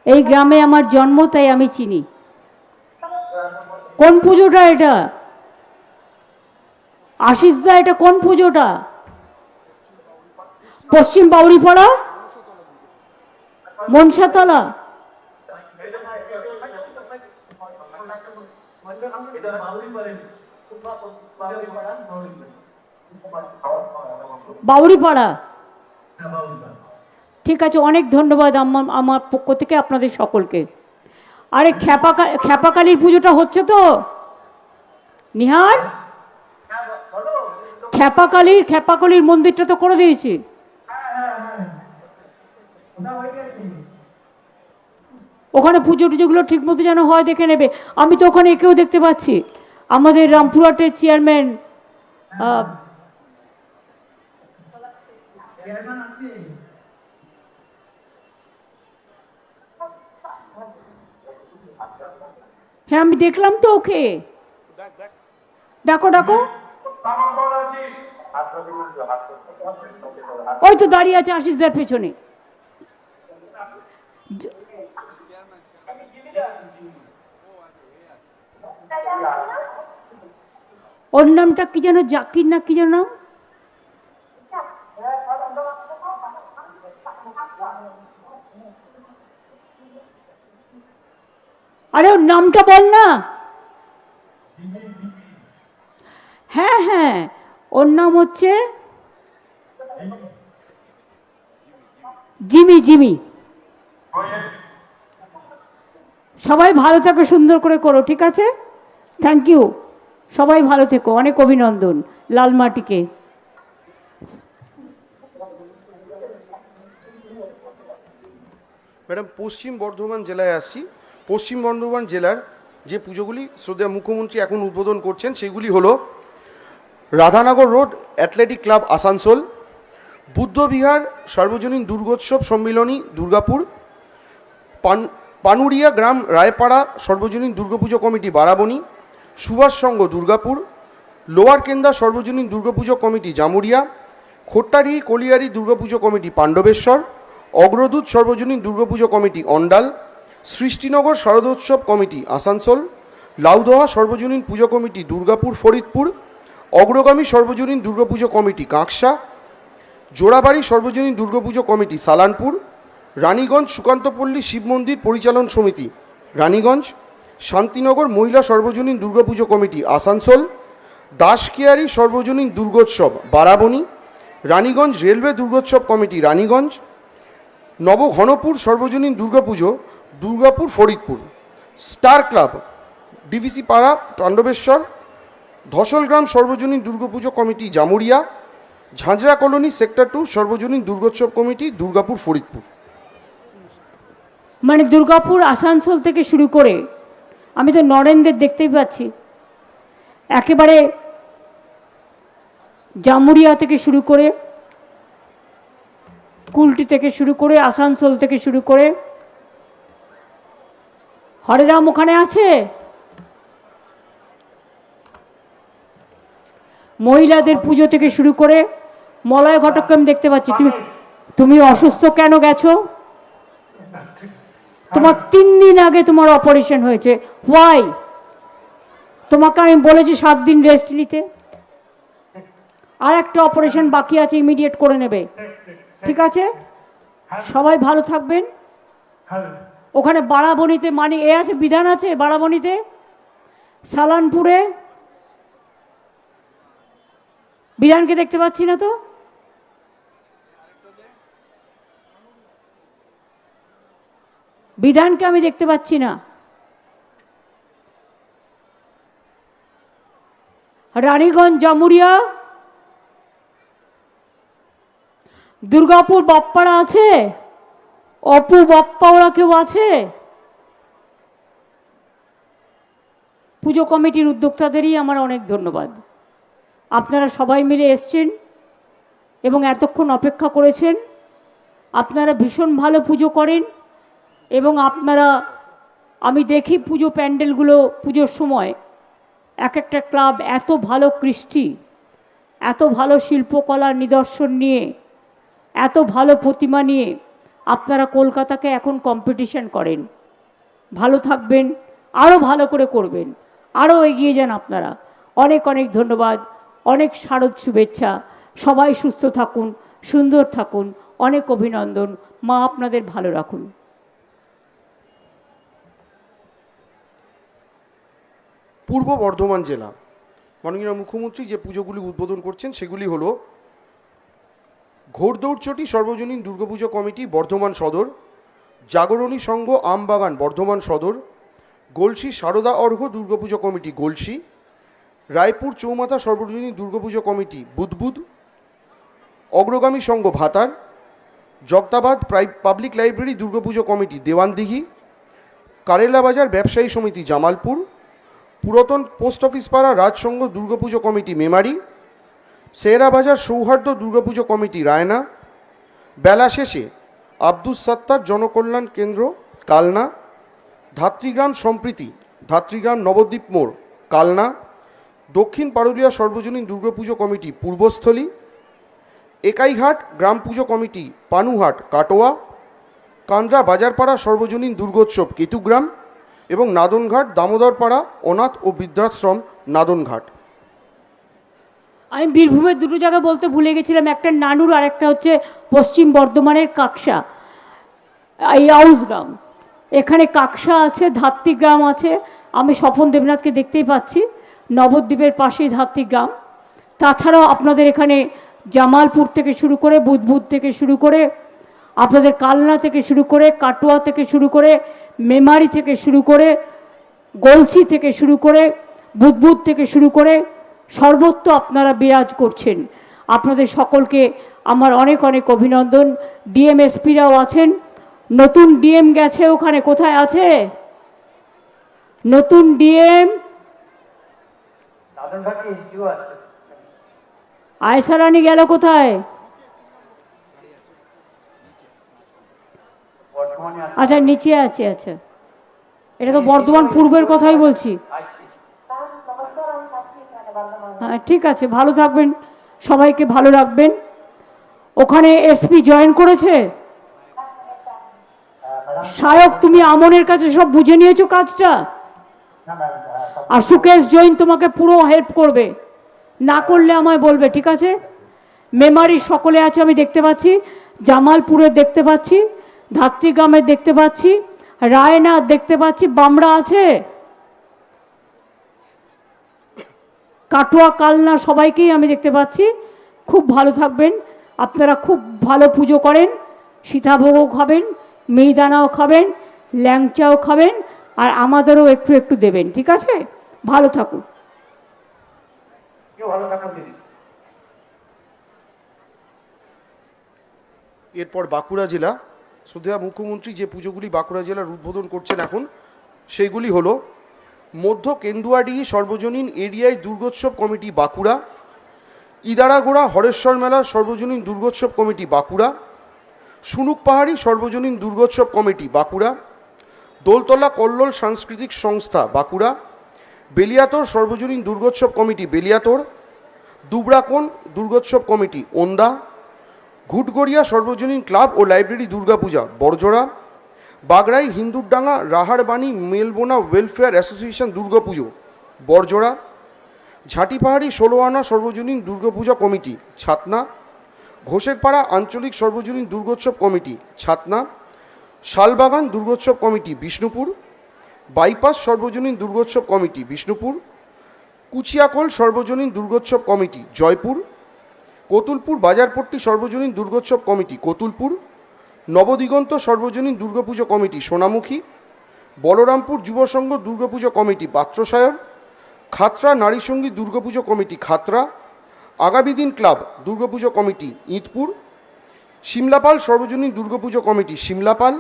এই গ্রামে আমার জন্ম, তাই আমি চিনি। কোন পুজোটা এটা? আশিসদা, এটা কোন পুজোটা? পশ্চিম বাউরিপাড়া মনসাতলা। বাউরিপাড়া, ঠিক আছে, অনেক ধন্যবাদ আমার পক্ষ থেকে আপনাদের সকলকে। আরে খ্যাপাকালীর পুজোটা হচ্ছে তো নিহার? খ্যাপাকালীর মন্দিরটা তো করে দিয়েছি। ওখানে পুজো টুজোগুলো ঠিক মতো যেন হয় দেখে নেবে। আমি তো ওখানে একেও দেখতে পাচ্ছি, আমাদের রামপুরহাটের চেয়ারম্যান। হ্যাঁ, আমি দেখলাম তো ওকে। ডাকো ডাকো, ওই তো দাঁড়িয়ে আছে আশিসদার পেছনে। ওর নামটা কি যেন, জাকির না কি যেন নাম? আরে ওর নামটা বল না। হ্যাঁ হ্যাঁ, ওর নাম হচ্ছে জিমি। সবাই ভালো থাকো, সুন্দর করে করো, ঠিক আছে? থ্যাংক ইউ, সবাই ভালো থেকো, অনেক অভিনন্দন লালমাটিকে।
ম্যাডাম, পশ্চিম বর্ধমান জেলায় আসছি। পশ্চিম বর্ধমান জেলার যে পুজোগুলি শ্রদ্ধেয় মুখ্যমন্ত্রী এখন উদ্বোধন করছেন সেগুলি হলো Radhanagar road athletic club Asansol, Buddhabihar সার্বজনীন দুর্গোৎসব সম্মিলনী দুর্গাপুর, পানুরিয়া গ্রাম রায়পাড়া সর্বজনীন দুর্গাপুজো কমিটি বারাবণী, সুভাষ সংঘ দুর্গাপুর, লোয়ার কেন্দা সর্বজনীন Durga Puja committee Jamuria, Khottari colliery Durga Puja committee Pandabeswar, Agradoot সর্বজনীন দুর্গাপুজো কমিটি অন্ডাল, সৃষ্টিনগর শারদোৎসব কমিটি আসানসোল, লাউদোহা সর্বজনীন পুজো কমিটি দুর্গাপুর ফরিদপুর, অগ্রগামী সর্বজনীন দুর্গাপুজো কমিটি কাঁকসা, জোড়াবাড়ি সর্বজনীন দুর্গাপুজো কমিটি সালানপুর, রানীগঞ্জ সুকান্তপল্লী শিব মন্দির পরিচালন সমিতি রানীগঞ্জ, শান্তিনগর মহিলা সর্বজনীন দুর্গাপুজো কমিটি আসানসোল, দাসকিয়ারি সর্বজনীন দুর্গোৎসব বারাবণী, রানীগঞ্জ রেলওয়ে দুর্গোৎসব কমিটি রানীগঞ্জ, নবঘনপুর সর্বজনীন Durga Puja Durgapur Faridpur, star club DVC পাড়া পাণ্ডবেশ্বর, ধসলগ্রাম সর্বজনীন দুর্গাপুজো কমিটি জামুরিয়া, ঝাঁঝরা কলোনি সেক্টর 2 সর্বজনীন দুর্গোৎসব কমিটি দুর্গাপুর ফরিদপুর।
মানে দুর্গাপুর আসানসোল থেকে শুরু করে আমি তো নরেনদের দেখতেই পাচ্ছি, একেবারে জামুরিয়া থেকে শুরু করে, কুলটি থেকে শুরু করে, আসানসোল থেকে শুরু করে, হরেরাম ওখানে আছে, মহিলাদের পুজো থেকে শুরু করে মলয় ঘটককে আমি দেখতে পাচ্ছি। তুমি অসুস্থ কেন গেছো? তোমার 3 দিন আগে তোমার অপারেশন হয়েছে, ওয়াই? তোমাকে আমি বলেছি 7 দিন রেস্ট নিতে, আর একটা অপারেশন বাকি আছে, ইমিডিয়েট করে নেবে, ঠিক আছে? সবাই ভালো থাকবেন। ওখানে বারাবণীতে মানে এ আছে, বিধান আছে বারাবণীতে, সালানপুরে বিধানকে দেখতে পাচ্ছি না তো, বিধানকে আমি দেখতে পাচ্ছি না। রানীগঞ্জ জামুরিয়া, দুর্গাপুর বাপ্পারা আছে, অপু বাপ্পা ওরা কেউ আছে? পুজো কমিটির উদ্যোক্তাদেরই আমার অনেক ধন্যবাদ। আপনারা সবাই মিলে এসছেন এবং এতক্ষণ অপেক্ষা করেছেন। আপনারা ভীষণ ভালো পুজো করেন এবং আপনারা, আমি দেখি পুজো প্যান্ডেলগুলো পুজোর সময় এক একটা ক্লাব এত ভালো কৃষ্টি, এত ভালো শিল্পকলার নিদর্শন নিয়ে, এত ভালো প্রতিমা নিয়ে আপনারা কলকাতাকে এখন কম্পিটিশন করেন। ভালো থাকবেন, আরও ভালো করে করবেন, আরও এগিয়ে যান আপনারা। অনেক অনেক ধন্যবাদ, অনেক শারদ শুভেচ্ছা। সবাই সুস্থ থাকুন, সুন্দর থাকুন, অনেক অভিনন্দন। মা আপনাদের ভালো রাখুন।
পূর্ব বর্ধমান জেলা মাননীয় মুখ্যমন্ত্রী যে পুজোগুলি উদ্বোধন করছেন সেগুলি হলো ঘোড়দৌড়চটি সর্বজনীন দুর্গাপুজো কমিটি বর্ধমান সদর, জাগরণী সংঘ আমবাগান বর্ধমান সদর, গলসি সারদা অর্ঘ্য দুর্গাপুজো কমিটি গলসি, রায়পুর চৌমাথা সর্বজনীন দুর্গাপুজো কমিটি বুদবুদ, অগ্রগামী সংঘ Bhatar, Jagadabad public library Durga Puja committee Dewandighi, Karela বাজার ব্যবসায়ী সমিতি জামালপুর, পুরাতন পোস্ট অফিস পাড়া রাজসংঘ দুর্গাপুজো কমিটি মেমারি, সেরা বাজার সৌহার্দ্য দুর্গাপুজো কমিটি রায়না, বেলা শেষে আব্দুস সাত্তার জনকল্যাণ কেন্দ্র কালনা, ধাত্রীগ্রাম সম্প্রীতি ধাত্রীগ্রাম নবদ্বীপ মোড় কালনা, দক্ষিণ পারুলিয়া সর্বজনীন দুর্গাপুজো কমিটি পূর্বস্থলী, একাইঘাট গ্রাম পুজো কমিটি পানুহাট কাটোয়া, কান্দ্রা বাজারপাড়া সর্বজনীন দুর্গোৎসব কেতুগ্রাম এবং নাদনঘাট দামোদরপাড়া অনাথ ও বৃদ্ধাশ্রম নাদনঘাট।
আমি বীরভূমের দুটো জায়গা বলতে ভুলে গেছিলাম, একটা নানুর আর একটা হচ্ছে পশ্চিম বর্ধমানের কাকসা, এই আউসগ্রাম। এখানে কাকসা আছে, ধাত্রীগ্রাম আছে, আমি স্বপন দেবনাথকে দেখতেই পাচ্ছি, নবদ্বীপের পাশেই ধাত্রীগ্রাম। তাছাড়াও আপনাদের এখানে জামালপুর থেকে শুরু করে, বুদবুদ থেকে শুরু করে, আপনাদের কালনা থেকে শুরু করে, কাটোয়া থেকে শুরু করে, মেমারি থেকে শুরু করে, গলসি থেকে শুরু করে, বুদবুদ থেকে শুরু করে সর্বত্র আপনারা বিরাজ করছেন। আপনাদের সকলকে আমার অনেক অনেক অভিনন্দন। ডিএমএসপিরাও আছেন, নতুন ডিএম গেছে ওখানে, কোথায় আছে? নতুন ডিএম আয়সা রানী গেল কোথায়? আচ্ছা নিচে আছে। আচ্ছা, এটা তো বর্ধমান পূর্বের কথাই বলছি। হ্যাঁ ঠিক আছে, ভালো থাকবেন, সবাইকে ভালো রাখবেন। ওখানে এসপি জয়েন করেছে। সায়ক, তুমি আমনের কাছে সব বুঝে নিয়েছো কাজটা, আর সুকেশ জৈন তোমাকে পুরো হেল্প করবে, না করলে আমায় বলবে, ঠিক আছে? মেমারি সকলে আছে আমি দেখতে পাচ্ছি, জামালপুরে দেখতে পাচ্ছি, ধাত্রীগ্রামে দেখতে পাচ্ছি, রায়নাথ দেখতে পাচ্ছি, বামরা আছে, কাটুয়া কালনা সবাইকেই আমি দেখতে পাচ্ছি। খুব ভালো থাকবেন আপনারা, খুব ভালো পুজো করেন, সীতাভোগও খাবেন, মিহিদানাও খাবেন, ল্যাংচাও খাবেন, আর আমাদেরও একটু একটু দেবেন, ঠিক আছে? ভালো থাকুন।
এরপর বাঁকুড়া জেলা, শ্রদ্ধেয় মুখ্যমন্ত্রী যে পুজোগুলি বাঁকুড়া জেলার উদ্বোধন করছেন এখন, সেইগুলি হলো মধ্য কেন্দুয়াডিহি সর্বজনীন এরিয়ায় দুর্গোৎসব কমিটি বাঁকুড়া, ইদারাগোড়া হরেশ্বর মেলা সর্বজনীন দুর্গোৎসব কমিটি বাঁকুড়া, সুনুক পাহাড়ি সর্বজনীন দুর্গোৎসব কমিটি বাঁকুড়া, দোলতলা কল্লোল সাংস্কৃতিক সংস্থা বাঁকুড়া, বেলিয়াতোড় সর্বজনীন দুর্গোৎসব কমিটি বেলিয়াতোড়, দুবরাকোণ দুর্গোৎসব কমিটি ওন্দা, ঘুটগড়িয়া সর্বজনীন ক্লাব ও library Durga Puja Barjora, Bagrai Hindurdanga Raharbani Melbona welfare association Durga Puja Barjora, Jhantipahari ১৬ আনা সর্বজনীন দুর্গাপূজা কমিটি ছাতনা, ঘোষেরপাড়া আঞ্চলিক সর্বজনীন দুর্গোৎসব committee Chhatna, Shalbagan Durgotsav committee Bishnupur, bypass সর্বজনীন দুর্গোৎসব কমিটি বিষ্ণুপুর, কুচিয়াকোল সর্বজনীন দুর্গোৎসব কমিটি জয়পুর, কতুলপুর বাজারপট্টি সর্বজনীন দুর্গোৎসব কমিটি কতুলপুর, নবদিগন্ত সর্বজনীন দুর্গাপুজো কমিটি সোনামুখী, বলরামপুর যুবসংঘ দুর্গাপুজো কমিটি পাত্রসায়র, খাতড়া নারী সঙ্গীত দুর্গাপুজো কমিটি খাতড়া, আগামীদিন ক্লাব দুর্গাপুজো কমিটি ইঁদপুর, সিমলাপাল সর্বজনীন দুর্গাপুজো কমিটি সিমলাপাল,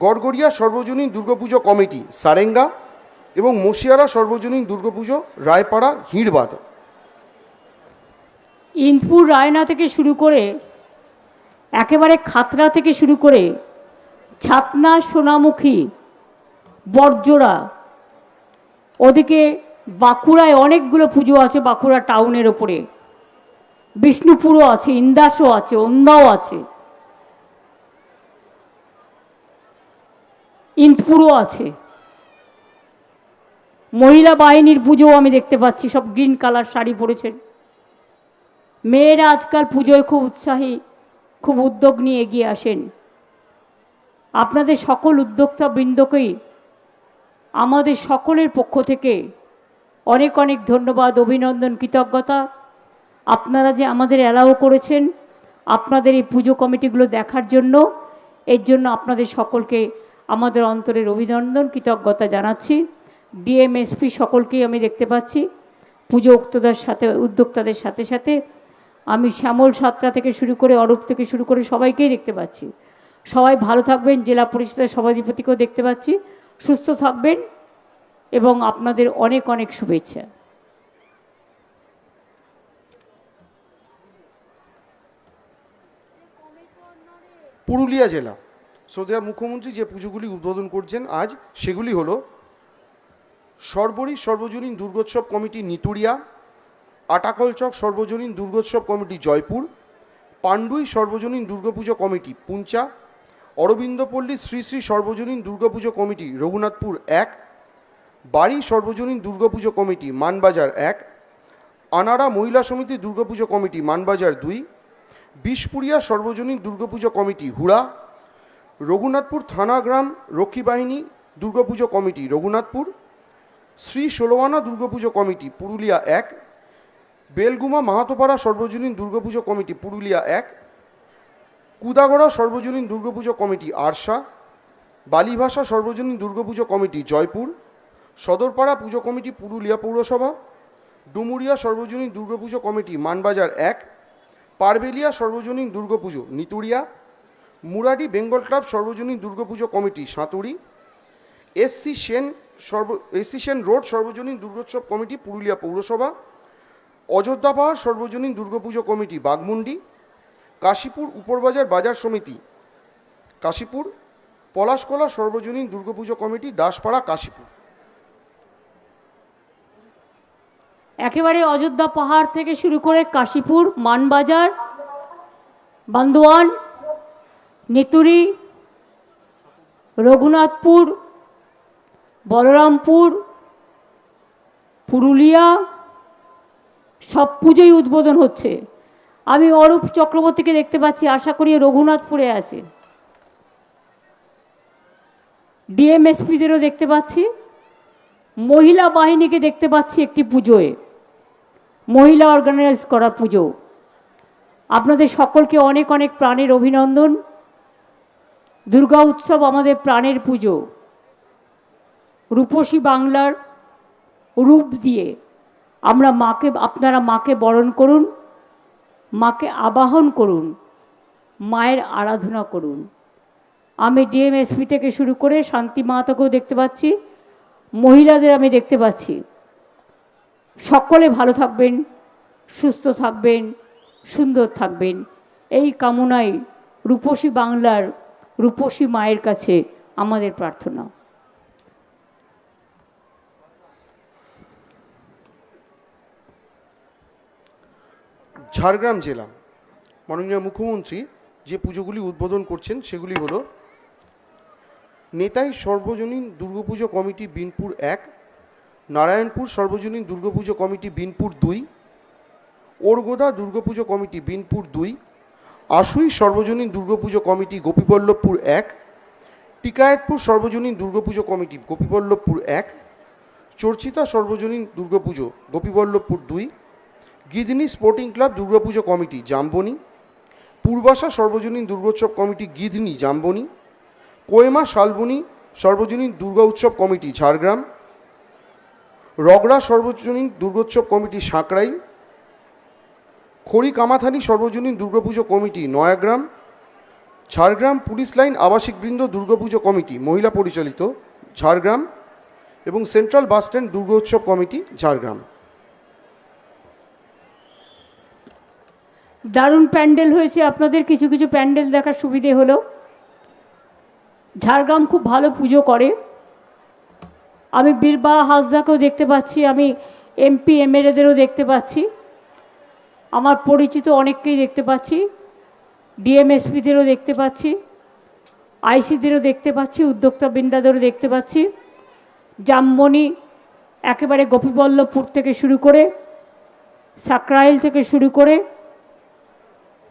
গড়গড়িয়া সর্বজনীন দুর্গাপুজো কমিটি সারেঙ্গা এবং মশিয়ারা সর্বজনীন দুর্গাপুজো রায়পাড়া হিড়বাদ।
ইন্দপুর রায়না থেকে শুরু করে একেবারে খাতড়া থেকে শুরু করে ছাতনা সোনামুখী বড়জোড়া, ওদিকে বাঁকুড়ায় অনেকগুলো পুজো আছে, বাঁকুড়া টাউনের ওপরে বিষ্ণুপুরও আছে, ইন্দাসও আছে, ওন্দাও আছে, ইন্দপুরও আছে। মহিলা বাহিনীর পুজোও আমি দেখতে পাচ্ছি, সব গ্রিন কালার শাড়ি পরেছেন। মেয়েরা আজকাল পুজোয় খুব উৎসাহী, খুব উদ্যোগ নিয়ে এগিয়ে আসেন। আপনাদের সকল উদ্যোক্তা বৃন্দকেই আমাদের সকলের পক্ষ থেকে অনেক অনেক ধন্যবাদ, অভিনন্দন, কৃতজ্ঞতা। আপনারা যে আমাদের অ্যালাউ করেছেন আপনাদের এই পুজো কমিটিগুলো দেখার জন্য, এর জন্য আপনাদের সকলকে আমাদের অন্তরের অভিনন্দন, কৃতজ্ঞতা জানাচ্ছি। ডিএম এসপি সকলকেই আমি দেখতে পাচ্ছি, পুজো উদ্যোক্তাদের সাথে সাথে আমি শ্যামল সাতরা থেকে শুরু করে অরূপ থেকে শুরু করে সবাইকেই দেখতে পাচ্ছি। সবাই ভালো থাকবেন, জেলা পরিষদের সভাধিপতিকেও দেখতে পাচ্ছি, সুস্থ থাকবেন এবং আপনাদের অনেক অনেক শুভেচ্ছা।
পুরুলিয়া জেলা, শ্রদ্ধেয় মুখ্যমন্ত্রী যে পুজোগুলি উদ্বোধন করছেন আজ, সেগুলি হলো সর্বরী সর্বজনীন দুর্গোৎসব কমিটি নিতুড়িয়া, আটাকলচক সর্বজনীন দুর্গোৎসব কমিটি জয়পুর, পাণ্ডুই সর্বজনীন দুর্গাপুজো কমিটি পুঞ্চা, অরবিন্দপল্লী শ্রী শ্রী সর্বজনীন দুর্গাপুজো কমিটি রঘুনাথপুর ১, বাড়ি সর্বজনীন দুর্গাপুজো কমিটি মানবাজার ১, আনাড়া মহিলা সমিতি দুর্গাপুজো কমিটি মানবাজার ২, বিশপুরিয়া সর্বজনীন দুর্গাপুজো কমিটি হুড়া, রঘুনাথপুর থানাগ্রাম রক্ষী বাহিনী দুর্গাপুজো কমিটি রঘুনাথপুর, শ্রী ১৬ আনা দুর্গাপুজো কমিটি পুরুলিয়া ১, বেলগুমা মাহাতোপাড়া সর্বজনীন দুর্গাপুজো কমিটি পুরুলিয়া ১, কুদাগড়া সর্বজনীন দুর্গাপুজো কমিটি আরশা, বালিভাষা সর্বজনীন দুর্গাপুজো কমিটি জয়পুর, সদরপাড়া পুজো কমিটি পুরুলিয়া পৌরসভা, ডুমুরিয়া সর্বজনীন দুর্গাপুজো কমিটি মানবাজার ১, পারবেলিয়া সর্বজনীন দুর্গাপুজো নিতুড়িয়া, মুরাডি বেঙ্গল ক্লাব সর্বজনীন Durga Puja committee Santuri, SC Sen AC road সর্বজনীন দুর্গোৎসব কমিটি পুরুলিয়া পৌরসভা, অযোধ্যা পাহাড় সর্বজনীন দুর্গাপুজো কমিটি বাঘমুন্ডি, কাশীপুর উপরবাজার বাজার সমিতি কাশীপুর, পলাশকোলা সর্বজনীন দুর্গাপুজো কমিটি দাসপাড়া কাশীপুর।
একেবারে অযোধ্যা পাহাড় থেকে শুরু করে কাশীপুর, মানবাজার, বান্দোয়ান, নেতুরি, রঘুনাথপুর, বলরামপুর, পুরুলিয়া সব পুজোই উদ্বোধন হচ্ছে। আমি অরূপ চক্রবর্তীকে দেখতে পাচ্ছি, আশা করি রঘুনাথপুরে আছে। ডিএমএসপিদেরও দেখতে পাচ্ছি, মহিলা বাহিনীকে দেখতে পাচ্ছি একটি পুজোয়, মহিলা অর্গানাইজ করা পুজো। আপনাদের সকলকে অনেক অনেক প্রাণের অভিনন্দন। দুর্গা উৎসব আমাদের প্রাণের পুজো। রূপসী বাংলার রূপ দিয়ে আপনারা মাকে বরণ করুন, মাকে আবাহন করুন, মায়ের আরাধনা করুন। আমি ডিএমএসপি থেকে শুরু করে শান্তি মাতাকেও দেখতে পাচ্ছি, মহিলাদের আমি দেখতে পাচ্ছি। সকলে ভালো থাকবেন, সুস্থ থাকবেন, সুন্দর থাকবেন, এই কামনায় রূপসী বাংলার রূপসী মায়ের কাছে আমাদের প্রার্থনা।
ঝাড়গ্রাম জেলা মাননীয় মুখ্যমন্ত্রী যে পুজোগুলি উদ্বোধন করছেন সেগুলি হলো নেতাই সর্বজনীন দুর্গাপুজো কমিটি বিনপুর 1, নারায়ণপুর সর্বজনীন দুর্গাপুজো কমিটি বিনপুর 2, ওরগোদা দুর্গাপুজো কমিটি বিনপুর 2, আশুই সর্বজনীন দুর্গাপুজো কমিটি গোপীবল্লভপুর 1, টিকায়েতপুর সর্বজনীন দুর্গাপুজো কমিটি গোপীবল্লভপুর 1, চর্চিতা সর্বজনীন Durga Puja Gopiballavpur 2, Gidni sporting club Durga Puja committee Jamboni, Purbasha সর্বজনীন দুর্গোৎসব কমিটি গিদনি জামবনি, কোয়েমা শালবনী সর্বজনীন দুর্গা উৎসব কমিটি ঝাড়গ্রাম, রগড়া সর্বজনীন দুর্গোৎসব কমিটি সাঁকড়াই, খড়ি কামাথানি সর্বজনীন Durga Puja committee Nayagram, Jhargram police line আবাসিকবৃন্দ দুর্গাপুজো কমিটি মহিলা পরিচালিত ঝাড়গ্রাম এবং central bus stand Durgotsav committee Jhargram.
দারুণ প্যান্ডেল হয়েছে, আপনাদের কিছু কিছু প্যান্ডেল দেখার সুবিধে হলো। ঝাড়গ্রাম খুব ভালো পুজো করে। আমি বীরবা হাসদাকেও দেখতে পাচ্ছি, আমি এমপি এমএলএদেরও দেখতে পাচ্ছি, আমার পরিচিত অনেককেই দেখতে পাচ্ছি, ডিএমএসপিদেরও দেখতে পাচ্ছি, আইসিদেরও দেখতে পাচ্ছি, উদ্যোক্তা বৃন্দাদেরও দেখতে পাচ্ছি। জামবনি একেবারে গোপীবল্লভপুর থেকে শুরু করে, সাকরাইল থেকে শুরু করে,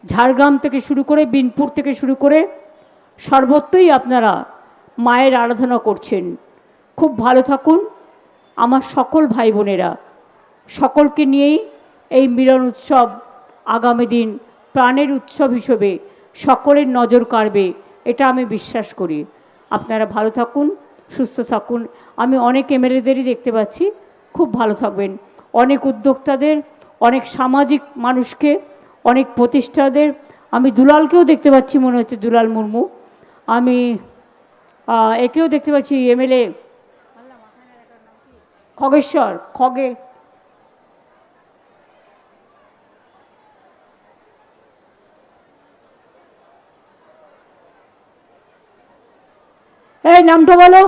ঝাড়গ্রাম থেকে শুরু করে, বিনপুর থেকে শুরু করে সর্বত্রই আপনারা মায়ের আরাধনা করছেন। খুব ভালো থাকুন আমার সকল ভাই বোনেরা। সকলকে নিয়েই এই মিলন উৎসব আগামী দিন প্রাণের উৎসব হিসেবে সকলের নজর কাড়বে, এটা আমি বিশ্বাস করি। আপনারা ভালো থাকুন, সুস্থ থাকুন। আমি অনেক এমএলএদেরই দেখতে পাচ্ছি, খুব ভালো থাকবেন। অনেক উদ্যোক্তাদের, অনেক সামাজিক মানুষকে, অনেক প্রতিষ্ঠাদের, আমি দুলালকেও দেখতে পাচ্ছি, মনে হচ্ছে দুলাল মুর্মু, আমি একেও দেখতে পাচ্ছি, এমএলএ খগেশ্বর এই নামটা বলো,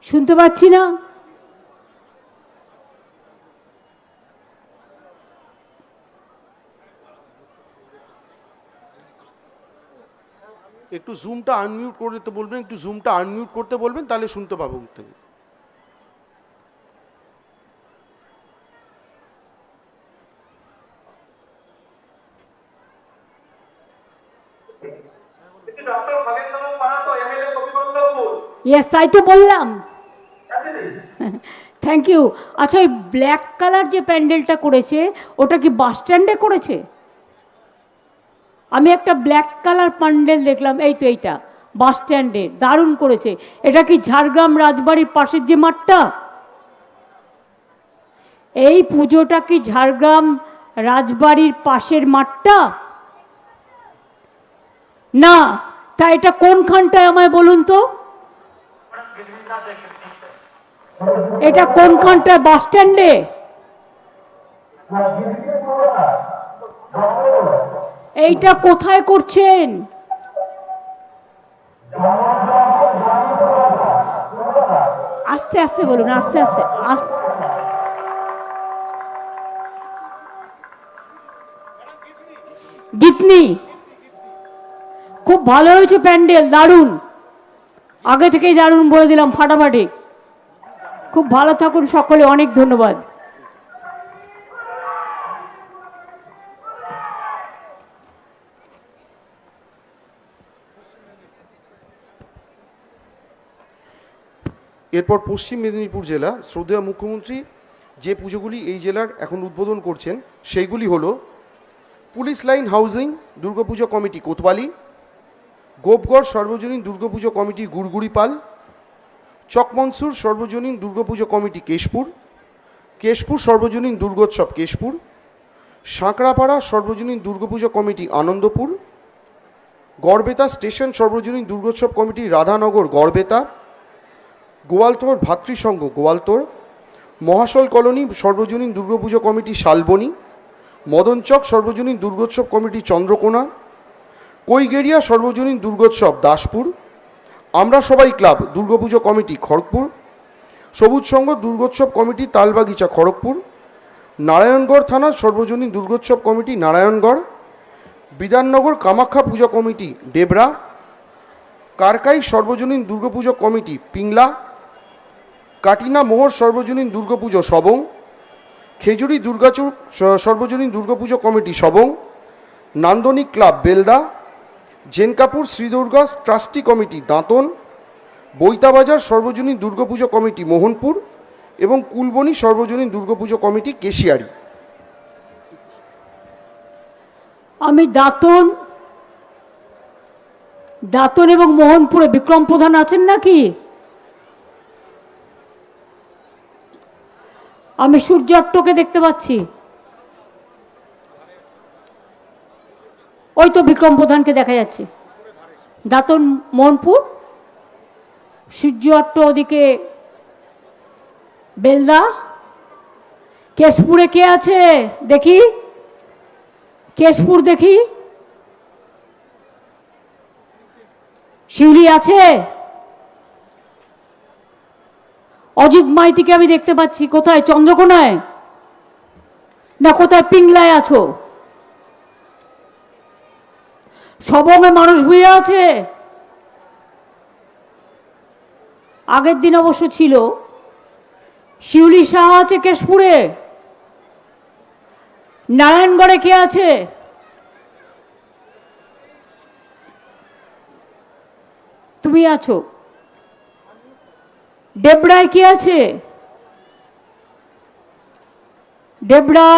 শুনতে পাচ্ছি না।
একটু জুমটা আনমিউট করতে বলবেন, একটু জুমটা আনমিউট করতে বলবেন, তাহলে শুনতে পাবো মুখ থেকে।
ইয়েস, তাই তো বললাম। Thank you. আচ্ছা, ওই ব্ল্যাক কালার যে প্যান্ডেলটা করেছে ওটা কি বাস স্ট্যান্ডে করেছে? আমি একটা ব্ল্যাক কালার প্যান্ডেল দেখলাম, এই তো এইটা বাস স্ট্যান্ডে, দারুণ করেছে। এটা কি ঝাড়গ্রাম রাজবাড়ির পাশের যে মাঠটা? এই পুজোটা কি ঝাড়গ্রাম রাজবাড়ির পাশের মাঠটা? না, তা এটা কোনখানটায় আমায় বলুন তো। এটা কোনখানটায়? বাস স্ট্যান্ডে? এইটা কোথায় করছেন? আস্তে আস্তে বলুন, আস্তে আস্তে আস্তে। গিতনি। খুব ভালো হয়েছে প্যান্ডেল, দারুণ, আগে থেকেই দারুণ বলে দিলাম, ফাটাফাটি। খুব ভালো থাকুন সকলে, অনেক ধন্যবাদ।
এরপর পশ্চিম মেদিনীপুর জেলা শ্রদ্ধেয় মুখ্যমন্ত্রী যে পুজোগুলি এই জেলার এখন উদ্বোধন করছেন সেইগুলি হলো police line housing Durga Puja committee Kotwali, Gopgarh সর্বজনীন দুর্গাপুজো কমিটি গুড়গুড়িপাল, চকমনসুর সর্বজনীন দুর্গাপুজো কমিটি কেশপুর, কেশপুর সর্বজনীন দুর্গোৎসব কেশপুর, সাঁকড়াপাড়া সর্বজনীন দুর্গাপুজো কমিটি আনন্দপুর, গড়বেতা স্টেশন সর্বজনীন দুর্গোৎসব কমিটি রাধানগর গড়বেতা, গোয়ালতোড় ভাতৃসংঘ গোয়ালতোড়, মহাশল কলোনি সর্বজনীন দুর্গাপুজো কমিটি শালবনী, মদনচক সর্বজনীন দুর্গোৎসব কমিটি চন্দ্রকোনা, কৈগেরিয়া সর্বজনীন দুর্গোৎসব দাসপুর, আমরা সবাই ক্লাব দুর্গাপুজো কমিটি খড়গপুর, সবুজ সংঘ দুর্গোৎসব কমিটি তালবাগিচা খড়গপুর, নারায়ণগড় থানা সর্বজনীন দুর্গোৎসব কমিটি নারায়ণগড়, বিধাননগর কামাখ্যা পূজা কমিটি ডেবরা, কারকাই সর্বজনীন দুর্গাপুজো কমিটি পিংলা, কাটিনা মোহর সর্বজনীন দুর্গাপুজো সবং, খেজুরি দুর্গাচুর সর্বজনীন Durga Puja committee Sabang, Nandanik club Belda, Jenkapur Shridurga trustee committee Danton, Baitabazar সর্বজনীন দুর্গাপুজো কমিটি মোহনপুর এবং কুলবনী সর্বজনীন দুর্গাপুজো কমিটি কেশিয়ারি।
আমি দাঁতন এবং মোহনপুরে বিক্রম প্রধান আছেন নাকি? আমি সূর্যাট্টকে দেখতে পাচ্ছি, ওই তো বিক্রম প্রধানকে দেখা যাচ্ছে। দাঁতন মোহনপুর, সূর্যাট্ট ওদিকে বেলদা। কেশপুরে কে আছে দেখি? কেশপুর দেখি, শিউলি আছে? অজিত মাইতিকে আমি দেখতে পাচ্ছি। কোথায়? চন্দ্রকোনায় না কোথায়? পিংলায় আছো? সবঙ্গে মানুষ ভুয়ে আছে। আগের দিন অবশ্য ছিল। শিউলি সাহা আছে কেশপুরে। নারায়ণগড়ে কে আছে? তুমি আছো। ডেবড়ায় কে আছে? ডেবড়া,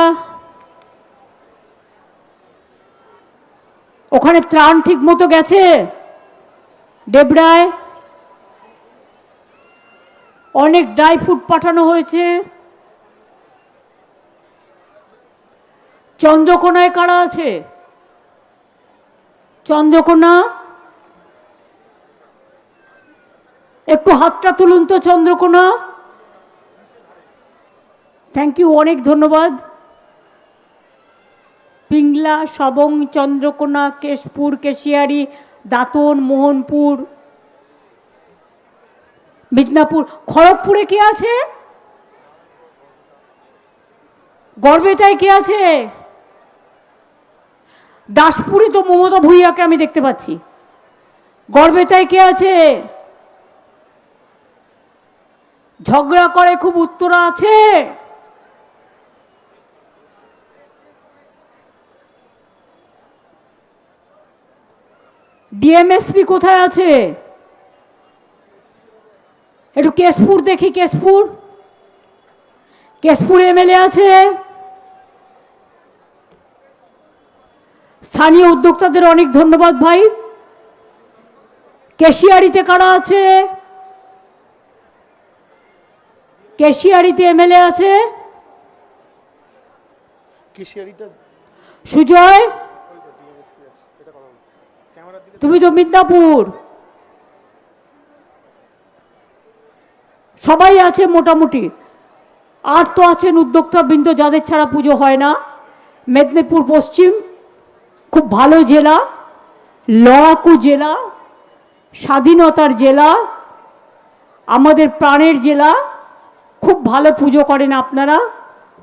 ওখানে ত্রাণ ঠিক মতো গেছে? ডেবড়ায় অনেক ড্রাই ফ্রুট পাঠানো হয়েছে। চন্দ্রকোনায় কারা আছে? চন্দ্রকোনা একটু হাতটা তুলুন তো। চন্দ্রকোনা, থ্যাংক ইউ, অনেক ধন্যবাদ। পিংলা, সবং, চন্দ্রকোনা, কেশপুর, কেশিয়ারি, দাঁতন, মোহনপুর, মিদনাপুর। খড়গপুরে কে আছে? গড়বেতায় কে আছে? দাসপুরে তো মমতা ভূঁইয়াকে আমি দেখতে পাচ্ছি। গড়বেতায় কে আছে? ঝগড়া করে খুব উত্তরা আছে? ডিএমএসপি কোথায় আছে? একটু কেশপুর দেখি। কেশপুর এমএলএ আছে? স্থানীয় উদ্যোক্তাদের অনেক ধন্যবাদ ভাই। কেশিয়ারিতে কারা আছে? কেশিয়ারিতে এমএলএ আছে? সুজয়, তুমি তো মিদনাপুর। সবাই আছে মোটামুটি। আর তো আছেন উদ্যোক্তাবৃন্দ যাদের ছাড়া পুজো হয় না। মেদিনীপুর পশ্চিম খুব ভালো জেলা, লড়াকু জেলা, স্বাধীনতার জেলা, আমাদের প্রাণের জেলা। খুব ভালো পুজো করেন আপনারা,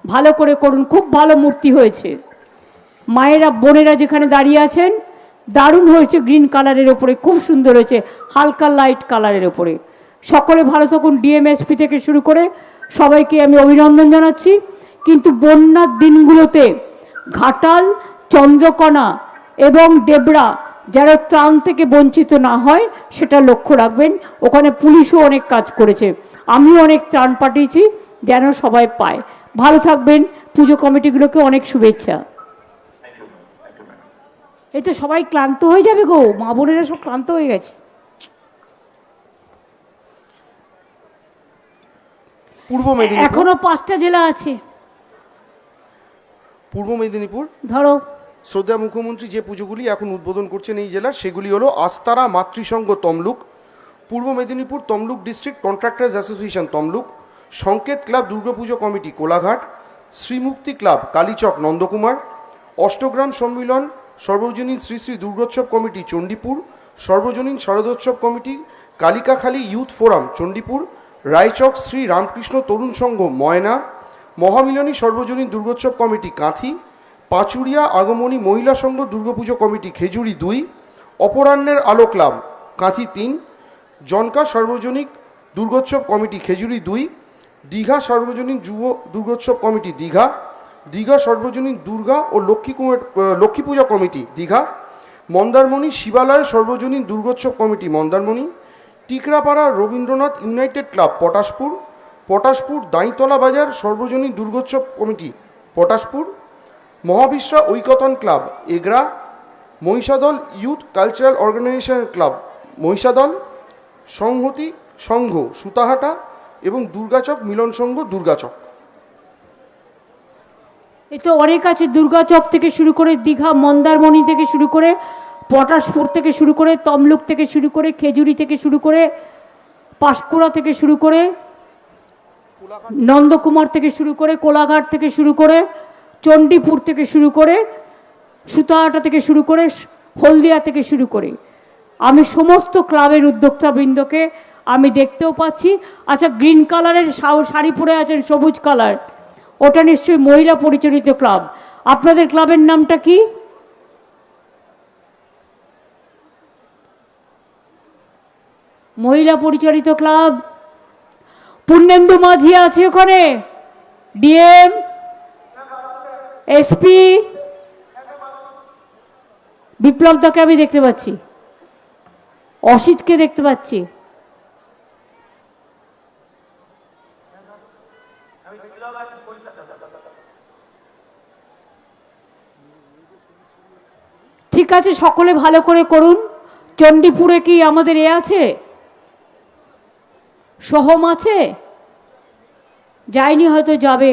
ভালো করে করুন। খুব ভালো মূর্তি হয়েছে। মায়েরা বোনেরা যেখানে দাঁড়িয়ে আছেন, দারুণ হয়েছে। গ্রিন কালারের ওপরে খুব সুন্দর হয়েছে, হালকা লাইট কালারের ওপরে। সকলে ভালো থাকুন। ডিএমএসপি থেকে শুরু করে সবাইকে আমি অভিনন্দন জানাচ্ছি। কিন্তু বন্যার দিনগুলোতে ঘাটাল, চন্দ্রকোনা এবং ডেবরা যারা ত্রাণ থেকে বঞ্চিত না হয় সেটা লক্ষ্য রাখবেন। ওখানে পুলিশও অনেক কাজ করেছে, আমিও অনেক ত্রাণ পাঠিয়েছি যেন সবাই পায়। ভালো থাকবেন। পুজো কমিটিগুলোকে অনেক শুভেচ্ছা। এই তো সবাই ক্লান্ত হয়ে যাবে গো, মা বোনেরা সব ক্লান্ত হয়ে গেছে।
পূর্ব মেদিনীপুর,
এখনো 5টা জেলা আছে।
পূর্ব মেদিনীপুর
ধরো,
শ্রদ্ধা মুখ্যমন্ত্রী যে পুজোগুলি এখন উদ্বোধন করছেন এই জেলার, সেগুলি হলো আস্তারা মাতৃসংঘ Tamluk, Purba Medinipur Tamluk district contractors association Tamluk, Sanket club Durga Puja committee Kolaghat, Shrimukti club Kalichak Nandakumar, Ashtagram সম্মিলন সর্বজনীন শ্রী শ্রী দুর্গোৎসব কমিটি চণ্ডীপুর, সর্বজনীন শারদোৎসব committee Kalikakhali youth forum Chandipur, Raichak Shri Ramakrishna তরুণ সংঘ ময়না, মহামিলনী সর্বজনীন দুর্গোৎসব কমিটি কাঁথি, পাচুরিয়া আগমনী মহিলা সংঘ দুর্গাপুজো কমিটি খেজুরি 2, অপরাহ্নের আলো ক্লাব কাঁথি 3, জনকা সার্বজনিক দুর্গোৎসব কমিটি খেজুরি 2, দীঘা সার্বজনীন যুব দুর্গোৎসব কমিটি দীঘা, দীঘা সর্বজনীন দুর্গা ও লক্ষ্মী পূজা কমিটি দীঘা, মন্দারমণি শিবালয় সর্বজনীন দুর্গোৎসব committee Mandarmani, Tikrapara Rabindranath united club Potashpur, Potashpur Daintala বাজার সর্বজনীন দুর্গোৎসব committee Potashpur, Mahabishwa Oikotan club Egra, Mahishadal youth cultural organisation club Mahishadal, সংহতি সংঘ সুতাহাটা এবং দুর্গাচক মিলন সংঘ দুর্গাচক।
এই তো অনেক আছে। দুর্গাচক থেকে শুরু করে দীঘা, মন্দারমণি থেকে শুরু করে পটাশপুর থেকে শুরু করে তমলুক থেকে শুরু করে খেজুরি থেকে শুরু করে পাঁশকুড়া থেকে শুরু করে নন্দকুমার থেকে শুরু করে কোলাঘাট থেকে শুরু করে চণ্ডীপুর থেকে শুরু করে সুতাহাটা থেকে শুরু করে হলদিয়া থেকে শুরু করে আমি সমস্ত ক্লাবের উদ্যোক্তাবৃন্দকে আমি দেখতেও পাচ্ছি। আচ্ছা, গ্রিন কালারের শাড়ি পরে আছেন, সবুজ কালার, ওটা নিশ্চয়ই মহিলা পরিচালিত ক্লাব। আপনাদের ক্লাবের নামটা কি? মহিলা পরিচালিত ক্লাব। পূর্ণেন্দু মাঝি আছে ওখানে, ডিএম, এসপি, বিপ্লব দাকে আমি দেখতে পাচ্ছি, অসিতকে দেখতে পাচ্ছি। ঠিক আছে, সকলে ভালো করে করুন। চণ্ডীপুরে কি আমাদের এ আছে, সোহম আছে? যায়নি, হয়তো যাবে।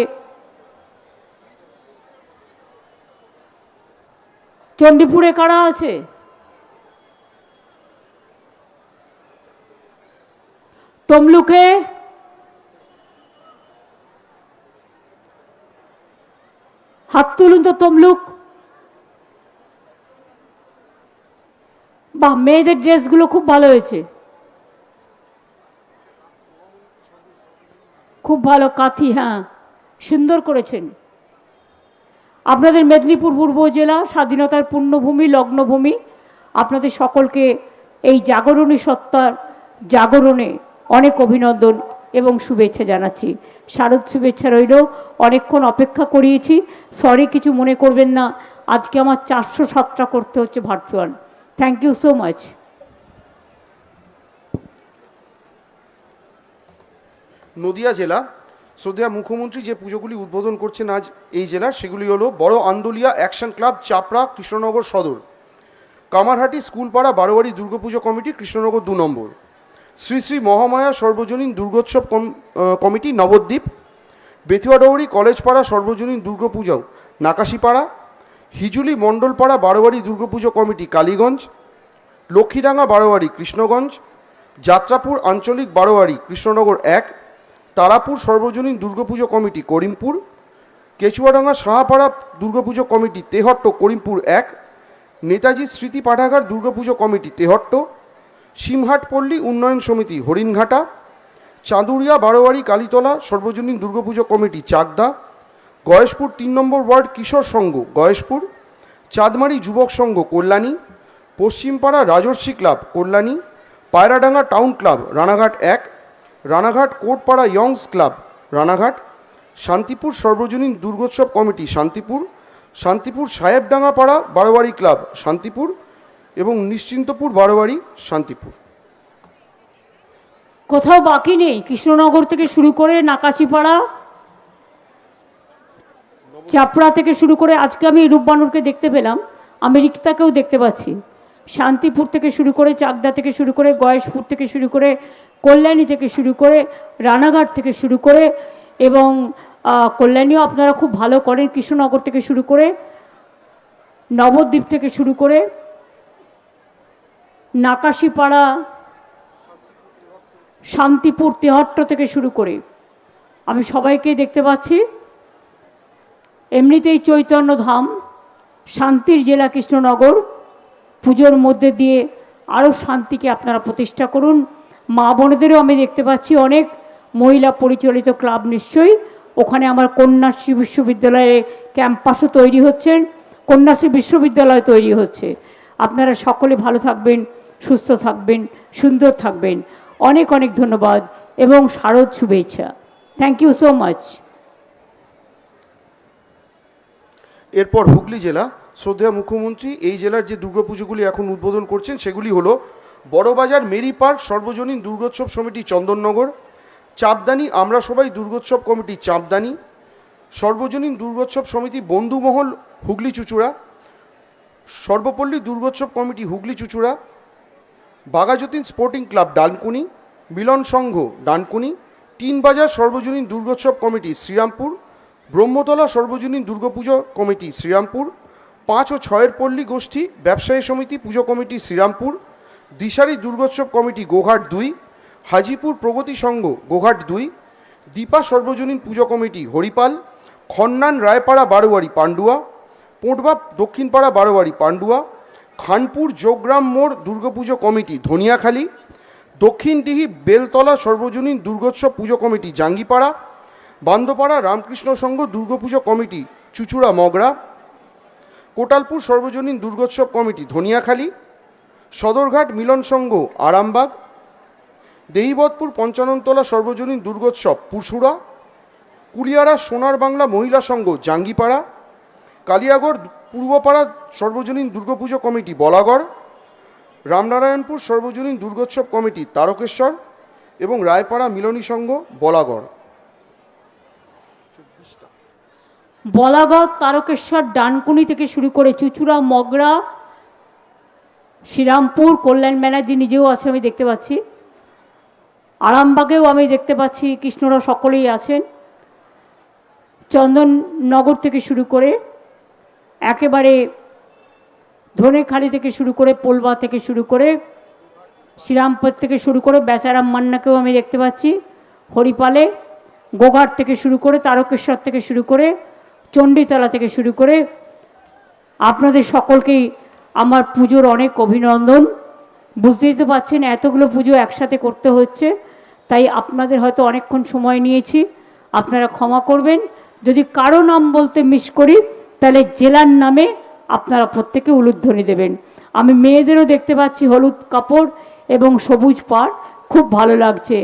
চণ্ডীপুরে কারা আছে? তমলুকে হাত তুলুন তো। তমলুক, বাহ, মেয়েদের ড্রেসগুলো খুব ভালো হয়েছে, খুব ভালো। কাঁথি, হ্যাঁ, সুন্দর করেছেন। আপনাদের মেদিনীপুর পূর্ব জেলা স্বাধীনতার পূর্ণভূমি, লগ্নভূমি। আপনাদের সকলকে এই জাগরণী সত্তার জাগরণে অনেক অভিনন্দন এবং শুভেচ্ছা জানাচ্ছি। শারদ শুভেচ্ছা রইল। অনেকক্ষণ অপেক্ষা করিয়েছি, সরি, কিছু মনে করবেন না। আজকে আমার 407টা করতে হচ্ছে virtual. Thank you so much.
Nadia জেলা, শ্রদ্ধেয় মুখ্যমন্ত্রী যে পুজোগুলি উদ্বোধন করছেন আজ এই জেলার, সেগুলি হলো বড় আন্দোলিয়া অ্যাকশন ক্লাব চাপড়া কৃষ্ণনগর সদর, কামারহাটি স্কুলপাড়া বারোয়ারি দুর্গাপুজো কমিটি কৃষ্ণনগর 2 নম্বর, শ্রী শ্রী মহামায়া সর্বজনীন দুর্গোৎসব কমিটি নবদ্বীপ, বেথুয়াডৌরি কলেজপাড়া সর্বজনীন দুর্গাপুজো নাকাশিপাড়া, হিজুলি মণ্ডলপাড়া বারোয়ারি দুর্গাপুজো কমিটি কালীগঞ্জ, লক্ষ্মীডাঙ্গা বারোয়ারি কৃষ্ণগঞ্জ, যাত্রাপুর আঞ্চলিক বারোয়ারি কৃষ্ণনগর 1, তারাপুর সর্বজনীন দুর্গাপুজো কমিটি করিমপুর, কেচুয়াডাঙ্গা সাহাপাড়া দুর্গাপুজো কমিটি তেহট্ট করিমপুর 1, নেতাজি স্মৃতি পাঠাগার দুর্গাপুজো কমিটি তেহট্ট, সিমহাটপল্লী উন্নয়ন সমিতি হরিণঘাটা, চাঁদুরিয়া বারোয়ারি কালীতলা সর্বজনীন Durga Puja committee Chakdah, Gayeshpur 3 number ward কিশোর সংঘ গয়েশপুর, চাঁদমারি যুবক সংঘ Kalyani, Paschimpara Rajarshi club Kalyani, Payradanga town club Ranaghat 1, Ranaghat Kotpara youngs club Ranaghat, Santipur সর্বজনীন দুর্গোৎসব কমিটি শান্তিপুর, শান্তিপুর সাহেবডাঙ্গাপাড়া বারোয়ারি ক্লাব শান্তিপুর এবং নিশ্চিন্তপুর বারোয়ারি শান্তিপুর।
কোথাও বাকি নেই। কৃষ্ণনগর থেকে শুরু করে নাকাশিপাড়া, চাপড়া থেকে শুরু করে, আজকে আমি রূপবানুরকে দেখতে পেলাম, আমি রিক্তাকেও দেখতে পাচ্ছি। শান্তিপুর থেকে শুরু করে, চাকদা থেকে শুরু করে, গয়েশপুর থেকে শুরু করে, কল্যাণী থেকে শুরু করে, রানাঘাট থেকে শুরু করে, এবং কল্যাণীও আপনারা খুব ভালো করেন, কৃষ্ণনগর থেকে শুরু করে, নবদ্বীপ থেকে শুরু করে, নাকাশিপাড়া, শান্তিপুর তেহট্ট থেকে শুরু করে আমি সবাইকে দেখতে পাচ্ছি। এমনিতেই চৈতন্য ধাম, শান্তির জেলা কৃষ্ণনগর, পুজোর মধ্যে দিয়ে আরও শান্তিকে আপনারা প্রতিষ্ঠা করুন। মা বোনেদেরও আমি দেখতে পাচ্ছি অনেক মহিলা পরিচালিত ক্লাব, নিশ্চয়ই ওখানে আমার কন্যাশ্রী বিশ্ববিদ্যালয়ে ক্যাম্পাসও তৈরি হচ্ছেন, কন্যাশ্রী বিশ্ববিদ্যালয় তৈরি হচ্ছে। আপনারা সকলে ভালো থাকবেন, সুস্থ থাকবেন, সুন্দর থাকবেন। অনেক অনেক ধন্যবাদ এবং শারদ শুভেচ্ছা। Thank you so much.
এরপর হুগলি জেলা, শ্রদ্ধেয় মুখ্যমন্ত্রী এই জেলার যে দুর্গাপুজোগুলি এখন উদ্বোধন করছেন সেগুলি হলো বড়বাজার মেরি পার্ক সর্বজনীন দুর্গোৎসব সমিতি চন্দননগর, চাপদানি আমরা সবাই দুর্গোৎসব কমিটি চাপদানি, সর্বজনীন দুর্গোৎসব সমিতি বন্ধুমহল হুগলি চুচুড়া, সর্বপল্লী দুর্গোৎসব committee Hooghly Chuchura, Bagha Jatin sporting club Dankuni, মিলন সংঘ ডানকুনি, টিনবাজার সর্বজনীন দুর্গোৎসব কমিটি শ্রীরামপুর, ব্রহ্মতলা সর্বজনীন দুর্গাপুজো কমিটি শ্রীরামপুর, 5 ও 6 পল্লী গোষ্ঠী ব্যবসায়ী সমিতি পুজো কমিটি শ্রীরামপুর, দিশারি দুর্গোৎসব কমিটি গোঘাট 2, হাজিপুর প্রগতি সংঘ গোঘাট 2, দীপা সর্বজনীন পুজো কমিটি হরিপাল, খন্নান রায়পাড়া বারোয়ারি পান্ডুয়া, পোঁটবা দক্ষিণপাড়া বারোয়ারি পান্ডুয়া, খানপুর যোগগ্রাম মোড় দুর্গাপুজো কমিটি ধনিয়াখালী, দক্ষিণডিহি বেলতলা সর্বজনীন দুর্গোৎসব পুজো কমিটি জাঙ্গিপাড়া, বান্দপাড়া রামকৃষ্ণ সংঘ দুর্গাপুজো কমিটি চুচুড়া মগরা, কোটালপুর সর্বজনীন দুর্গোৎসব কমিটি ধনিয়াখালী, সদরঘাট মিলন সংঘ আরামবাগ, দেহিবতপুর পঞ্চাননতলা সর্বজনীন দুর্গোৎসব পুরসুরা, কুলিয়ারা সোনার বাংলা মহিলা সংঘ জাঙ্গিপাড়া, কালিয়াগড় পূর্বপাড়া সর্বজনীন দুর্গাপুজো কমিটি বলাগড়, রামনারায়ণপুর সর্বজনীন দুর্গোৎসব কমিটি তারকেশ্বর এবং রায়পাড়া মিলনী সংঘ বলাগড়।
বলাগড়, তারকেশ্বর, ডানকুনি থেকে শুরু করে চুচুড়া, মগরা, শ্রীরামপুর, কল্যাণ ব্যানার্জি নিজেও আছে আমি দেখতে পাচ্ছি, আরামবাগেও আমি দেখতে পাচ্ছি, কৃষ্ণরা সকলেই আছেন, চন্দননগর থেকে শুরু করে একেবারে ধনেখালি থেকে শুরু করে, পোলবা থেকে শুরু করে, শ্রীরামপুর থেকে শুরু করে বেচারাম মান্নাকেও আমি দেখতে পাচ্ছি, হরিপালে, গোঘাট থেকে শুরু করে, তারকেশ্বর থেকে শুরু করে, চণ্ডীতলা থেকে শুরু করে, আপনাদের সকলকেই আমার পুজোর অনেক অভিনন্দন। বুঝতেই তো পারছেন এতগুলো পুজো একসাথে করতে হচ্ছে, তাই আপনাদের হয়তো অনেকক্ষণ সময় নিয়েছি, আপনারা ক্ষমা করবেন। যদি কারো নাম বলতে মিস করি তাহলে জেলার নামে আপনারা প্রত্যেকে উলুধ্বনি দেবেন। আমি মেয়েদেরও দেখতে পাচ্ছি হলুদ কাপড় এবং সবুজ পাড়, খুব ভালো লাগছে,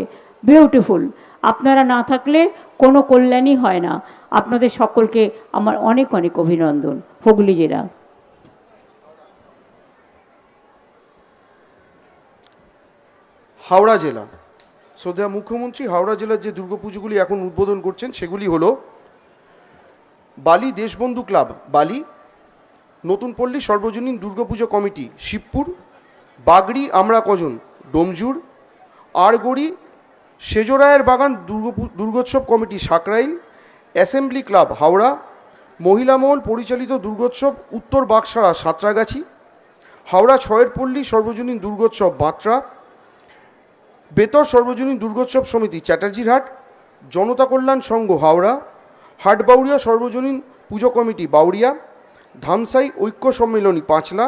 বিউটিফুল। আপনারা না থাকলে কোনো কল্যাণই হয় না। আপনাদের সকলকে আমার অনেক অনেক অভিনন্দন। হুগলি জেলা।
হাওড়া জেলা, শ্রদ্ধেয় মুখ্যমন্ত্রী হাওড়া জেলার যে দুর্গাপুজোগুলি এখন উদ্বোধন করছেন সেগুলি হলো বালি দেশবন্ধু ক্লাব বালি, নতুন পল্লী সর্বজনীন দুর্গাপুজো কমিটি শিবপুর, বাগড়ি আমরা কজন ডোমজুর, আরগড়ি সেজরায়ের বাগান দুর্গোৎসব committee Sankrail, assembly club Howrah, মহিলা মহল পরিচালিত দুর্গোৎসব উত্তর বাগসারা সাঁতরাগাছি, হাওড়া 6 পল্লী সর্বজনীন দুর্গোৎসব বাত্রা, বেতর সর্বজনীন দুর্গোৎসব সমিতি চ্যাটার্জিরহাট, জনতা কল্যাণ সংঘ হাওড়া, হাটবাউড়িয়া সর্বজনীন পুজো কমিটি বাউরিয়া, ধামসাই ঐক্য সম্মেলনী পাঁচলা,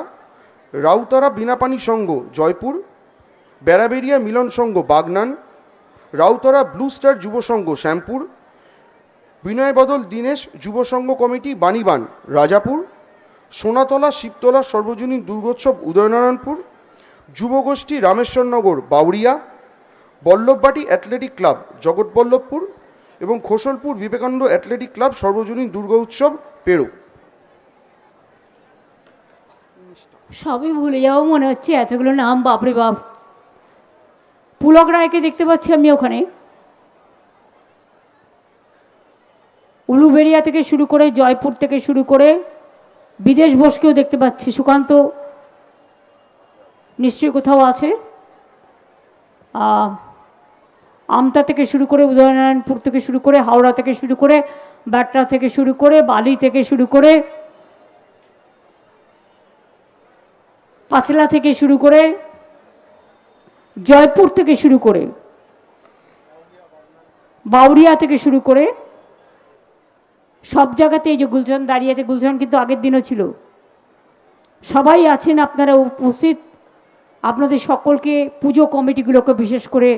রাউতারা বিনাপানি সংঘ জয়পুর, বেড়াবেড়িয়া মিলন সংঘ বাগনান, রাউতারা ব্লু স্টার যুব সংঘ শ্যামপুর, বিনয় বদল দীনেশ যুব সংঘ কমিটি বাণীবান রাজাপুর, সোনাতলা শিবতলা সর্বজনীন দুর্গোৎসব উদয়নারায়ণপুর, যুবগোষ্ঠী রামেশ্বরনগর বাউরিয়া, বল্লভবাটি অ্যাথলেটিক ক্লাব জগৎবল্লভপুর এবং খোসলপুর বিবেকানন্দ অ্যাথলেটিক ক্লাব সর্বজনীন দুর্গা উৎসব পেরো।
সবই ভুলে যাবো মনে হচ্ছে, এতগুলো নাম, বাপরে বাপ। পুলক রায়কে দেখতে পাচ্ছি আমি ওখানে, উলুবেড়িয়া থেকে শুরু করে, জয়পুর থেকে শুরু করে বিদেশ বোসকেও দেখতে পাচ্ছি। সুকান্ত নিশ্চয়ই কোথাও আছে। আমতা থেকে শুরু করে, উদয়নারায়ণপুর থেকে শুরু করে, হাওড়া থেকে শুরু করে, বাট্রা থেকে শুরু করে, বালি থেকে শুরু করে, পাঁচলা থেকে শুরু করে, জয়পুর থেকে শুরু করে, বাউরিয়া থেকে শুরু করে, সব জায়গাতে এই যে গুলশান দাঁড়িয়ে আছে, গুলশান কিন্তু আগের দিনও ছিল। সবাই আছেন আপনারা উপস্থিত। আপনাদের সকলকে, পুজো কমিটিগুলোকে, বিশেষ করে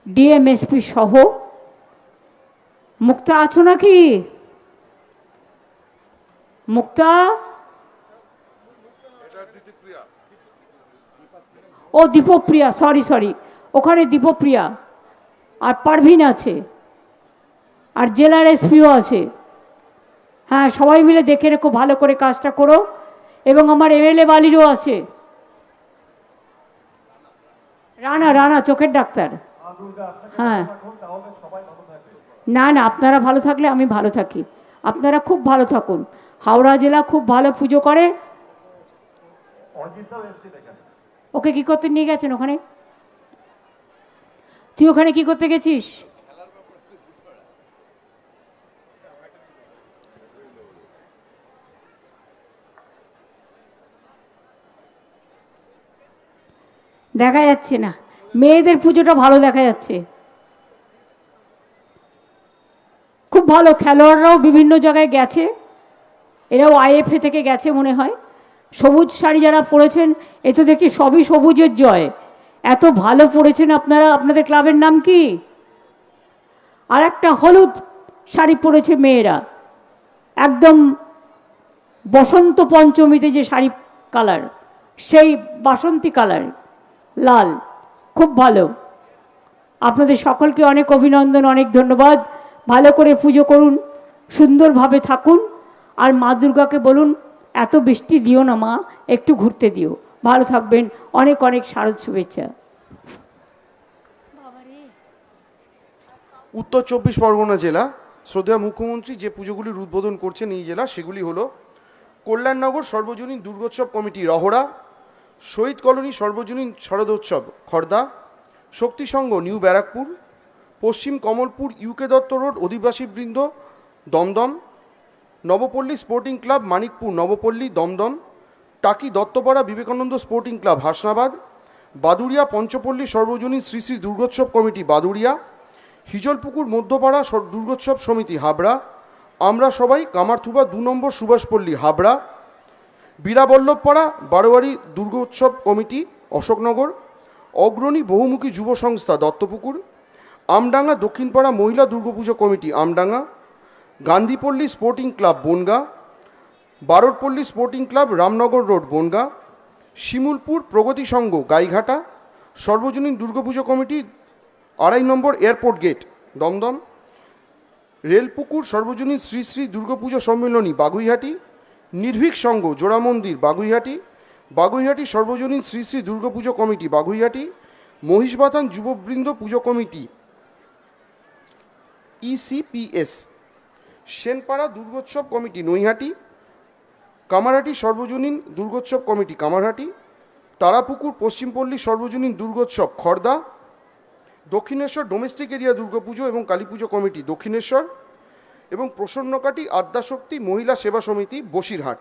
ডিএমএসপি সহ। মুক্তা আছো নাকি? মুক্তা? ও দীপপ্রিয়া, সরি, ওখানে দীপপ্রিয়া আর পারভিন আছে, আর জেলার এসপিও আছে। হ্যাঁ, সবাই মিলে দেখে রেখো, ভালো করে কাজটা করো। এবং আমার এমএলএ বালিরও আছে, রানা চোখের ডাক্তার। হ্যাঁ, না আপনারা ভালো থাকলে আমি ভালো থাকি। আপনারা খুব ভালো থাকুন। হাওড়া জেলা খুব ভালো পুজো করে। ওকে কি করতে নিয়ে গেছেন ওখানে? তুই ওখানে কি করতে গেছিস? দেখা যাচ্ছে না, মেয়েদের পুজোটা ভালো দেখা যাচ্ছে, খুব ভালো। খেলোয়াড়রাও বিভিন্ন জায়গায় গেছে, এরাও আইএফএ থেকে গেছে মনে হয়। সবুজ শাড়ি যারা পরেছেন, এ তো দেখি সবই সবুজের জয়। এত ভালো পরেছেন আপনারা। আপনাদের ক্লাবের নাম কি? আর একটা হলুদ শাড়ি পরেছে মেয়েরা, একদম বসন্ত পঞ্চমীতে যে শাড়ি কালার, সেই বাসন্তী কালার, লাল, খুব ভালো। আপনাদের সকলকে অনেক অভিনন্দন, অনেক ধন্যবাদ। ভালো করে পুজো করুন, সুন্দরভাবে থাকুন। আর মা দুর্গাকে বলুন, এত বৃষ্টি দিও না মা, একটু ঘুরতে দিও। ভালো থাকবেন। অনেক অনেক শারদ শুভেচ্ছা।
উত্তর চব্বিশ পরগনা জেলা শ্রদ্ধেয় মুখ্যমন্ত্রী যে পুজোগুলির উদ্বোধন করছেন এই জেলা, সেগুলি হলো কল্যাণনগর সর্বজনীন দুর্গোৎসব কমিটি রহড়া, শহীদ কলোনি সর্বজনীন শারদোৎসব খড়দা, শক্তি সংঘ new Barrackpore, Paschim Kamalpur U K Dutta road অধিবাসীবৃন্দ Dum Dum, Nabapally sporting club Manikpur Nabapally Dum Dum, Taki Duttapara Vivekananda sporting club Hasnabad, Baduria Panchapally সর্বজনীন শ্রী শ্রী দুর্গোৎসব কমিটি বাদুড়িয়া, হিজলপুকুর মধ্যপাড়া দুর্গোৎসব সমিতি হাবড়া, আমরা সবাই কামারথুবা 2 নম্বর সুভাষপল্লী হাবড়া, বীরাবল্লভপাড়া বারোয়ারি দুর্গোৎসব কমিটি অশোকনগর, অগ্রণী বহুমুখী যুব সংস্থা দত্তপুকুর, আমডাঙ্গা দক্ষিণপাড়া মহিলা Durga Puja committee Amdanga, Gandhipally sporting club Bongaon, বারোরপল্লী sporting club Ramnagar road Bongaon, Shimulpur Pragati Sangha Gaighata, সর্বজনীন Durga Puja committee 2.5 number airport gate Dumdum, Railpukur সর্বজনীন শ্রী শ্রী দুর্গাপুজো সম্মেলনী বাগুইহাটি, নির্ভীক সংঘ জোড়া মন্দির বাগুইহাটি, বাগুইহাটি সর্বজনীন শ্রী শ্রী দুর্গাপুজো কমিটি বাগুইহাটি, মহিষবাথান যুববৃন্দ পুজো কমিটি ইসিপিএস, সেনপাড়া দুর্গোৎসব কমিটি নৈহাটি, কামারহাটি সর্বজনীন দুর্গোৎসব কমিটি কামারহাটি, তারাপুকুর পশ্চিমপল্লী সর্বজনীন দুর্গোৎসব খড়দা, দক্ষিণেশ্বর ডোমেস্টিক এরিয়া দুর্গাপুজো এবং কালীপুজো কমিটি দক্ষিণেশ্বর এবং প্রসন্নকাটি আদ্যাশক্তি মহিলা সেবা সমিতি বসিরহাট।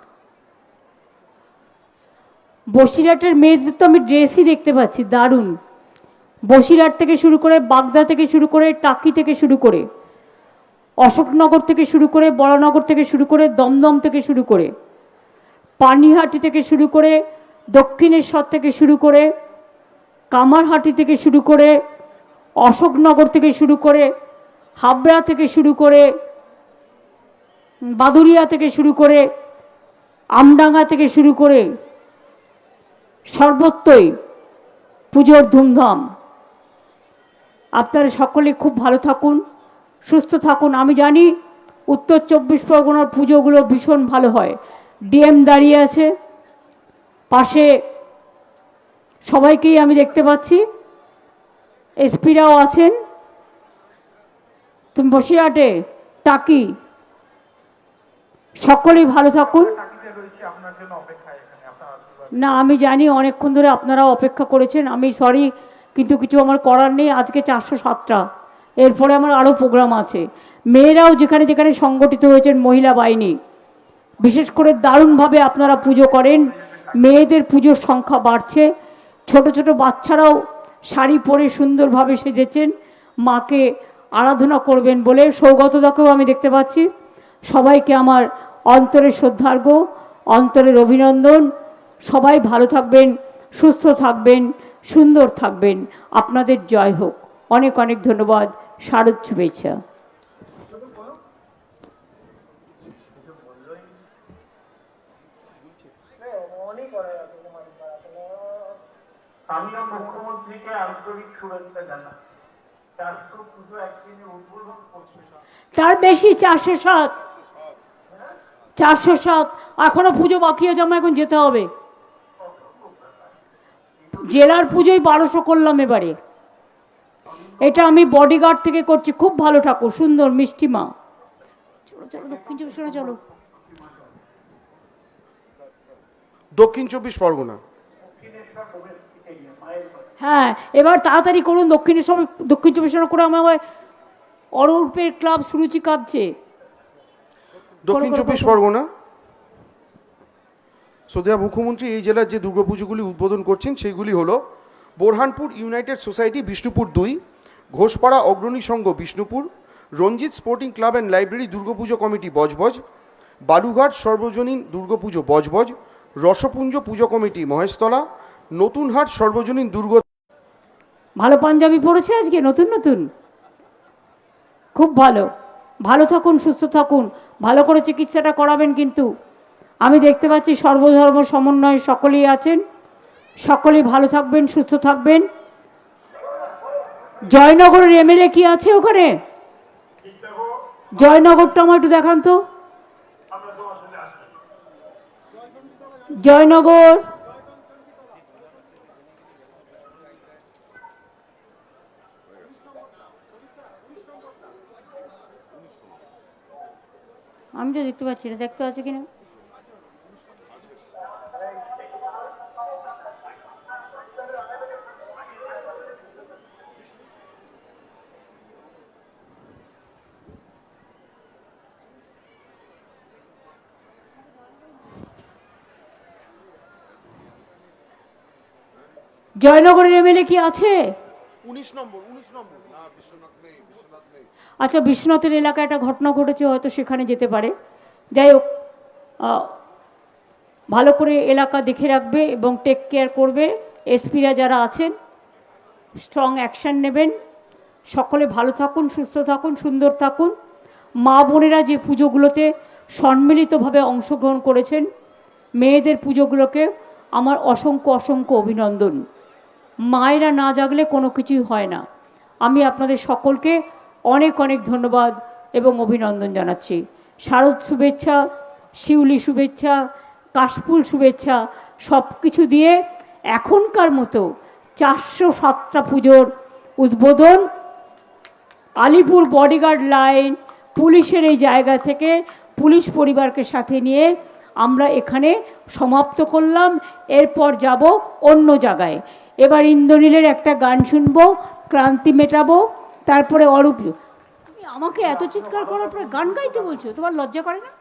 বসিরহাটের মেয়েদের তো আমি ড্রেসই দেখতে পাচ্ছি, দারুণ। বসিরহাট থেকে শুরু করে, বাগদা থেকে শুরু করে, টাকি থেকে শুরু করে, অশোকনগর থেকে শুরু করে, বড়নগর থেকে শুরু করে, দমদম থেকে শুরু করে, পানিহাটি থেকে শুরু করে, দক্ষিণেশ্বর থেকে শুরু করে, কামারহাটি থেকে শুরু করে, অশোকনগর থেকে শুরু করে, হাবড়া থেকে শুরু করে, বাদুরিয়া থেকে শুরু করে, আমডাঙ্গা থেকে শুরু করে সর্বত্রই পুজোর ধুমধাম। আপনারা সকলে খুব ভালো থাকুন, সুস্থ থাকুন। আমি জানি উত্তর 24 পরগনার পুজোগুলো ভীষণ ভালো হয়। ডিএম দাঁড়িয়ে আছে পাশে, সবাইকেই আমি দেখতে পাচ্ছি, এসপিরাও আছেন। তুমি বসিরহাটে, টাকি, সকলেই ভালো থাকুন। না, আমি জানি অনেকক্ষণ ধরে আপনারা অপেক্ষা করেছেন, আমি সরি, কিন্তু কিছু আমার করার নেই। আজকে 407টা, এরপরে আমার আরও প্রোগ্রাম আছে। মেয়েরাও যেখানে যেখানে সংগঠিত হয়েছেন, মহিলা বাহিনী, বিশেষ করে দারুণভাবে আপনারা পুজো করেন। মেয়েদের পুজোর সংখ্যা বাড়ছে। ছোট ছোট বাচ্চারাও শাড়ি পরে সুন্দরভাবে সেজেছেন মাকে আরাধনা করবেন বলে। সৌগতদাকেও আমি দেখতে পাচ্ছি। সবাইকে আমার অন্তরের শ্রদ্ধার্ঘ, অন্তরের অভিনন্দন। সবাই ভালো থাকবেন, সুস্থ থাকবেন, সুন্দর থাকবেন। আপনাদের জয় হোক। অনেক অনেক ধন্যবাদ। শারদ শুভেচ্ছা।
আমিও মুখ্যমন্ত্রীকে আন্তরিক শুভেচ্ছা জানাচ্ছি। 400 পুজো একদিনে উদ্বোধন করছে,
তার বেশি 407, 407। এখনো পুজো বাকি আছে, আমার এখন যেতে হবে। জেলার পুজোই 1200 করলাম এবারে। এটা আমি বডিগার্ড থেকে করছি। খুব ভালো ঠাকুর, সুন্দর মিষ্টি মা। চলো চলো দক্ষিণ 24 চলো।
দক্ষিণ 24 পরগনা।
হ্যাঁ, এবার তাড়াতাড়ি করুন। দক্ষিণ 24 করে আমার অরূপের ক্লাব সুরুচি কাঁদছে।
দক্ষিণ 24 পরগনা। শ্রদ্ধেয় মুখ্যমন্ত্রী এই জেলার যে দুর্গাপুজোগুলি উদ্বোধন করছেন সেগুলি হলো বোরহানপুর ইউনাইটেড সোসাইটি বিষ্ণুপুর 2, ঘোষপাড়া অগ্রণী সংঘ Bishnupur, Ranjit sporting club and library Durga Puja committee Budge Budge, Balughat সর্বজনীন দুর্গাপুজো বজবজ, রসপুঞ্জ পুজো কমিটি মহেশতলা, নতুনহাট সর্বজনীন
ভালো পাঞ্জাবি পড়েছে আজকে, নতুন নতুন, খুব ভালো। ভালো থাকুন, সুস্থ থাকুন, ভালো করে চিকিৎসাটা করাবেন। কিন্তু আমি দেখতে পাচ্ছি সর্বধর্ম সমন্বয় সকলেই আছেন। সকলেই ভালো থাকবেন, সুস্থ থাকবেন। জয়নগরের এমএলএ কি আছে ওখানে? জয়নগরটা আমার একটু দেখান তো। জয়নগর, আমি তো দেখতে পাচ্ছি না, দেখতে আছে কিনা। জয়নগরের এমএলএ কি আছে?
19 নম্বর।
আচ্ছা, বিশ্বনাথের এলাকায় একটা ঘটনা ঘটেছে, হয়তো সেখানে যেতে পারে। যাই হোক, ভালো করে এলাকা দেখে রাখবে এবং টেক কেয়ার করবে। এসপিরা যারা আছেন স্ট্রং অ্যাকশান নেবেন। সকলে ভালো থাকুন, সুস্থ থাকুন, সুন্দর থাকুন। মা বোনেরা যে পুজোগুলোতে সম্মিলিতভাবে অংশগ্রহণ করেছেন, মেয়েদের পুজোগুলোকে আমার অসংখ্য অসংখ্য অভিনন্দন। মায়েরা না জাগলে কোনো কিছুই হয় না। আমি আপনাদের সকলকে অনেক অনেক ধন্যবাদ এবং অভিনন্দন জানাচ্ছি। শারদ শুভেচ্ছা, শিউলি শুভেচ্ছা, কাশফুল শুভেচ্ছা, সব কিছু দিয়ে এখনকার মতো 407টা পুজোর উদ্বোধন আলিপুর বডিগার্ড লাইন পুলিশের এই জায়গা থেকে পুলিশ পরিবারকে সাথে নিয়ে আমরা এখানে সমাপ্ত করলাম। এরপর যাব অন্য জায়গায়। এবার ইন্দ্রনীলের একটা গান শুনবো, ক্লান্তি মেটাবো, তারপরে অরূপ। তুমি আমাকে এত চিৎকার করার পরে গান গাইতে বলছো, তোমার লজ্জা করে না?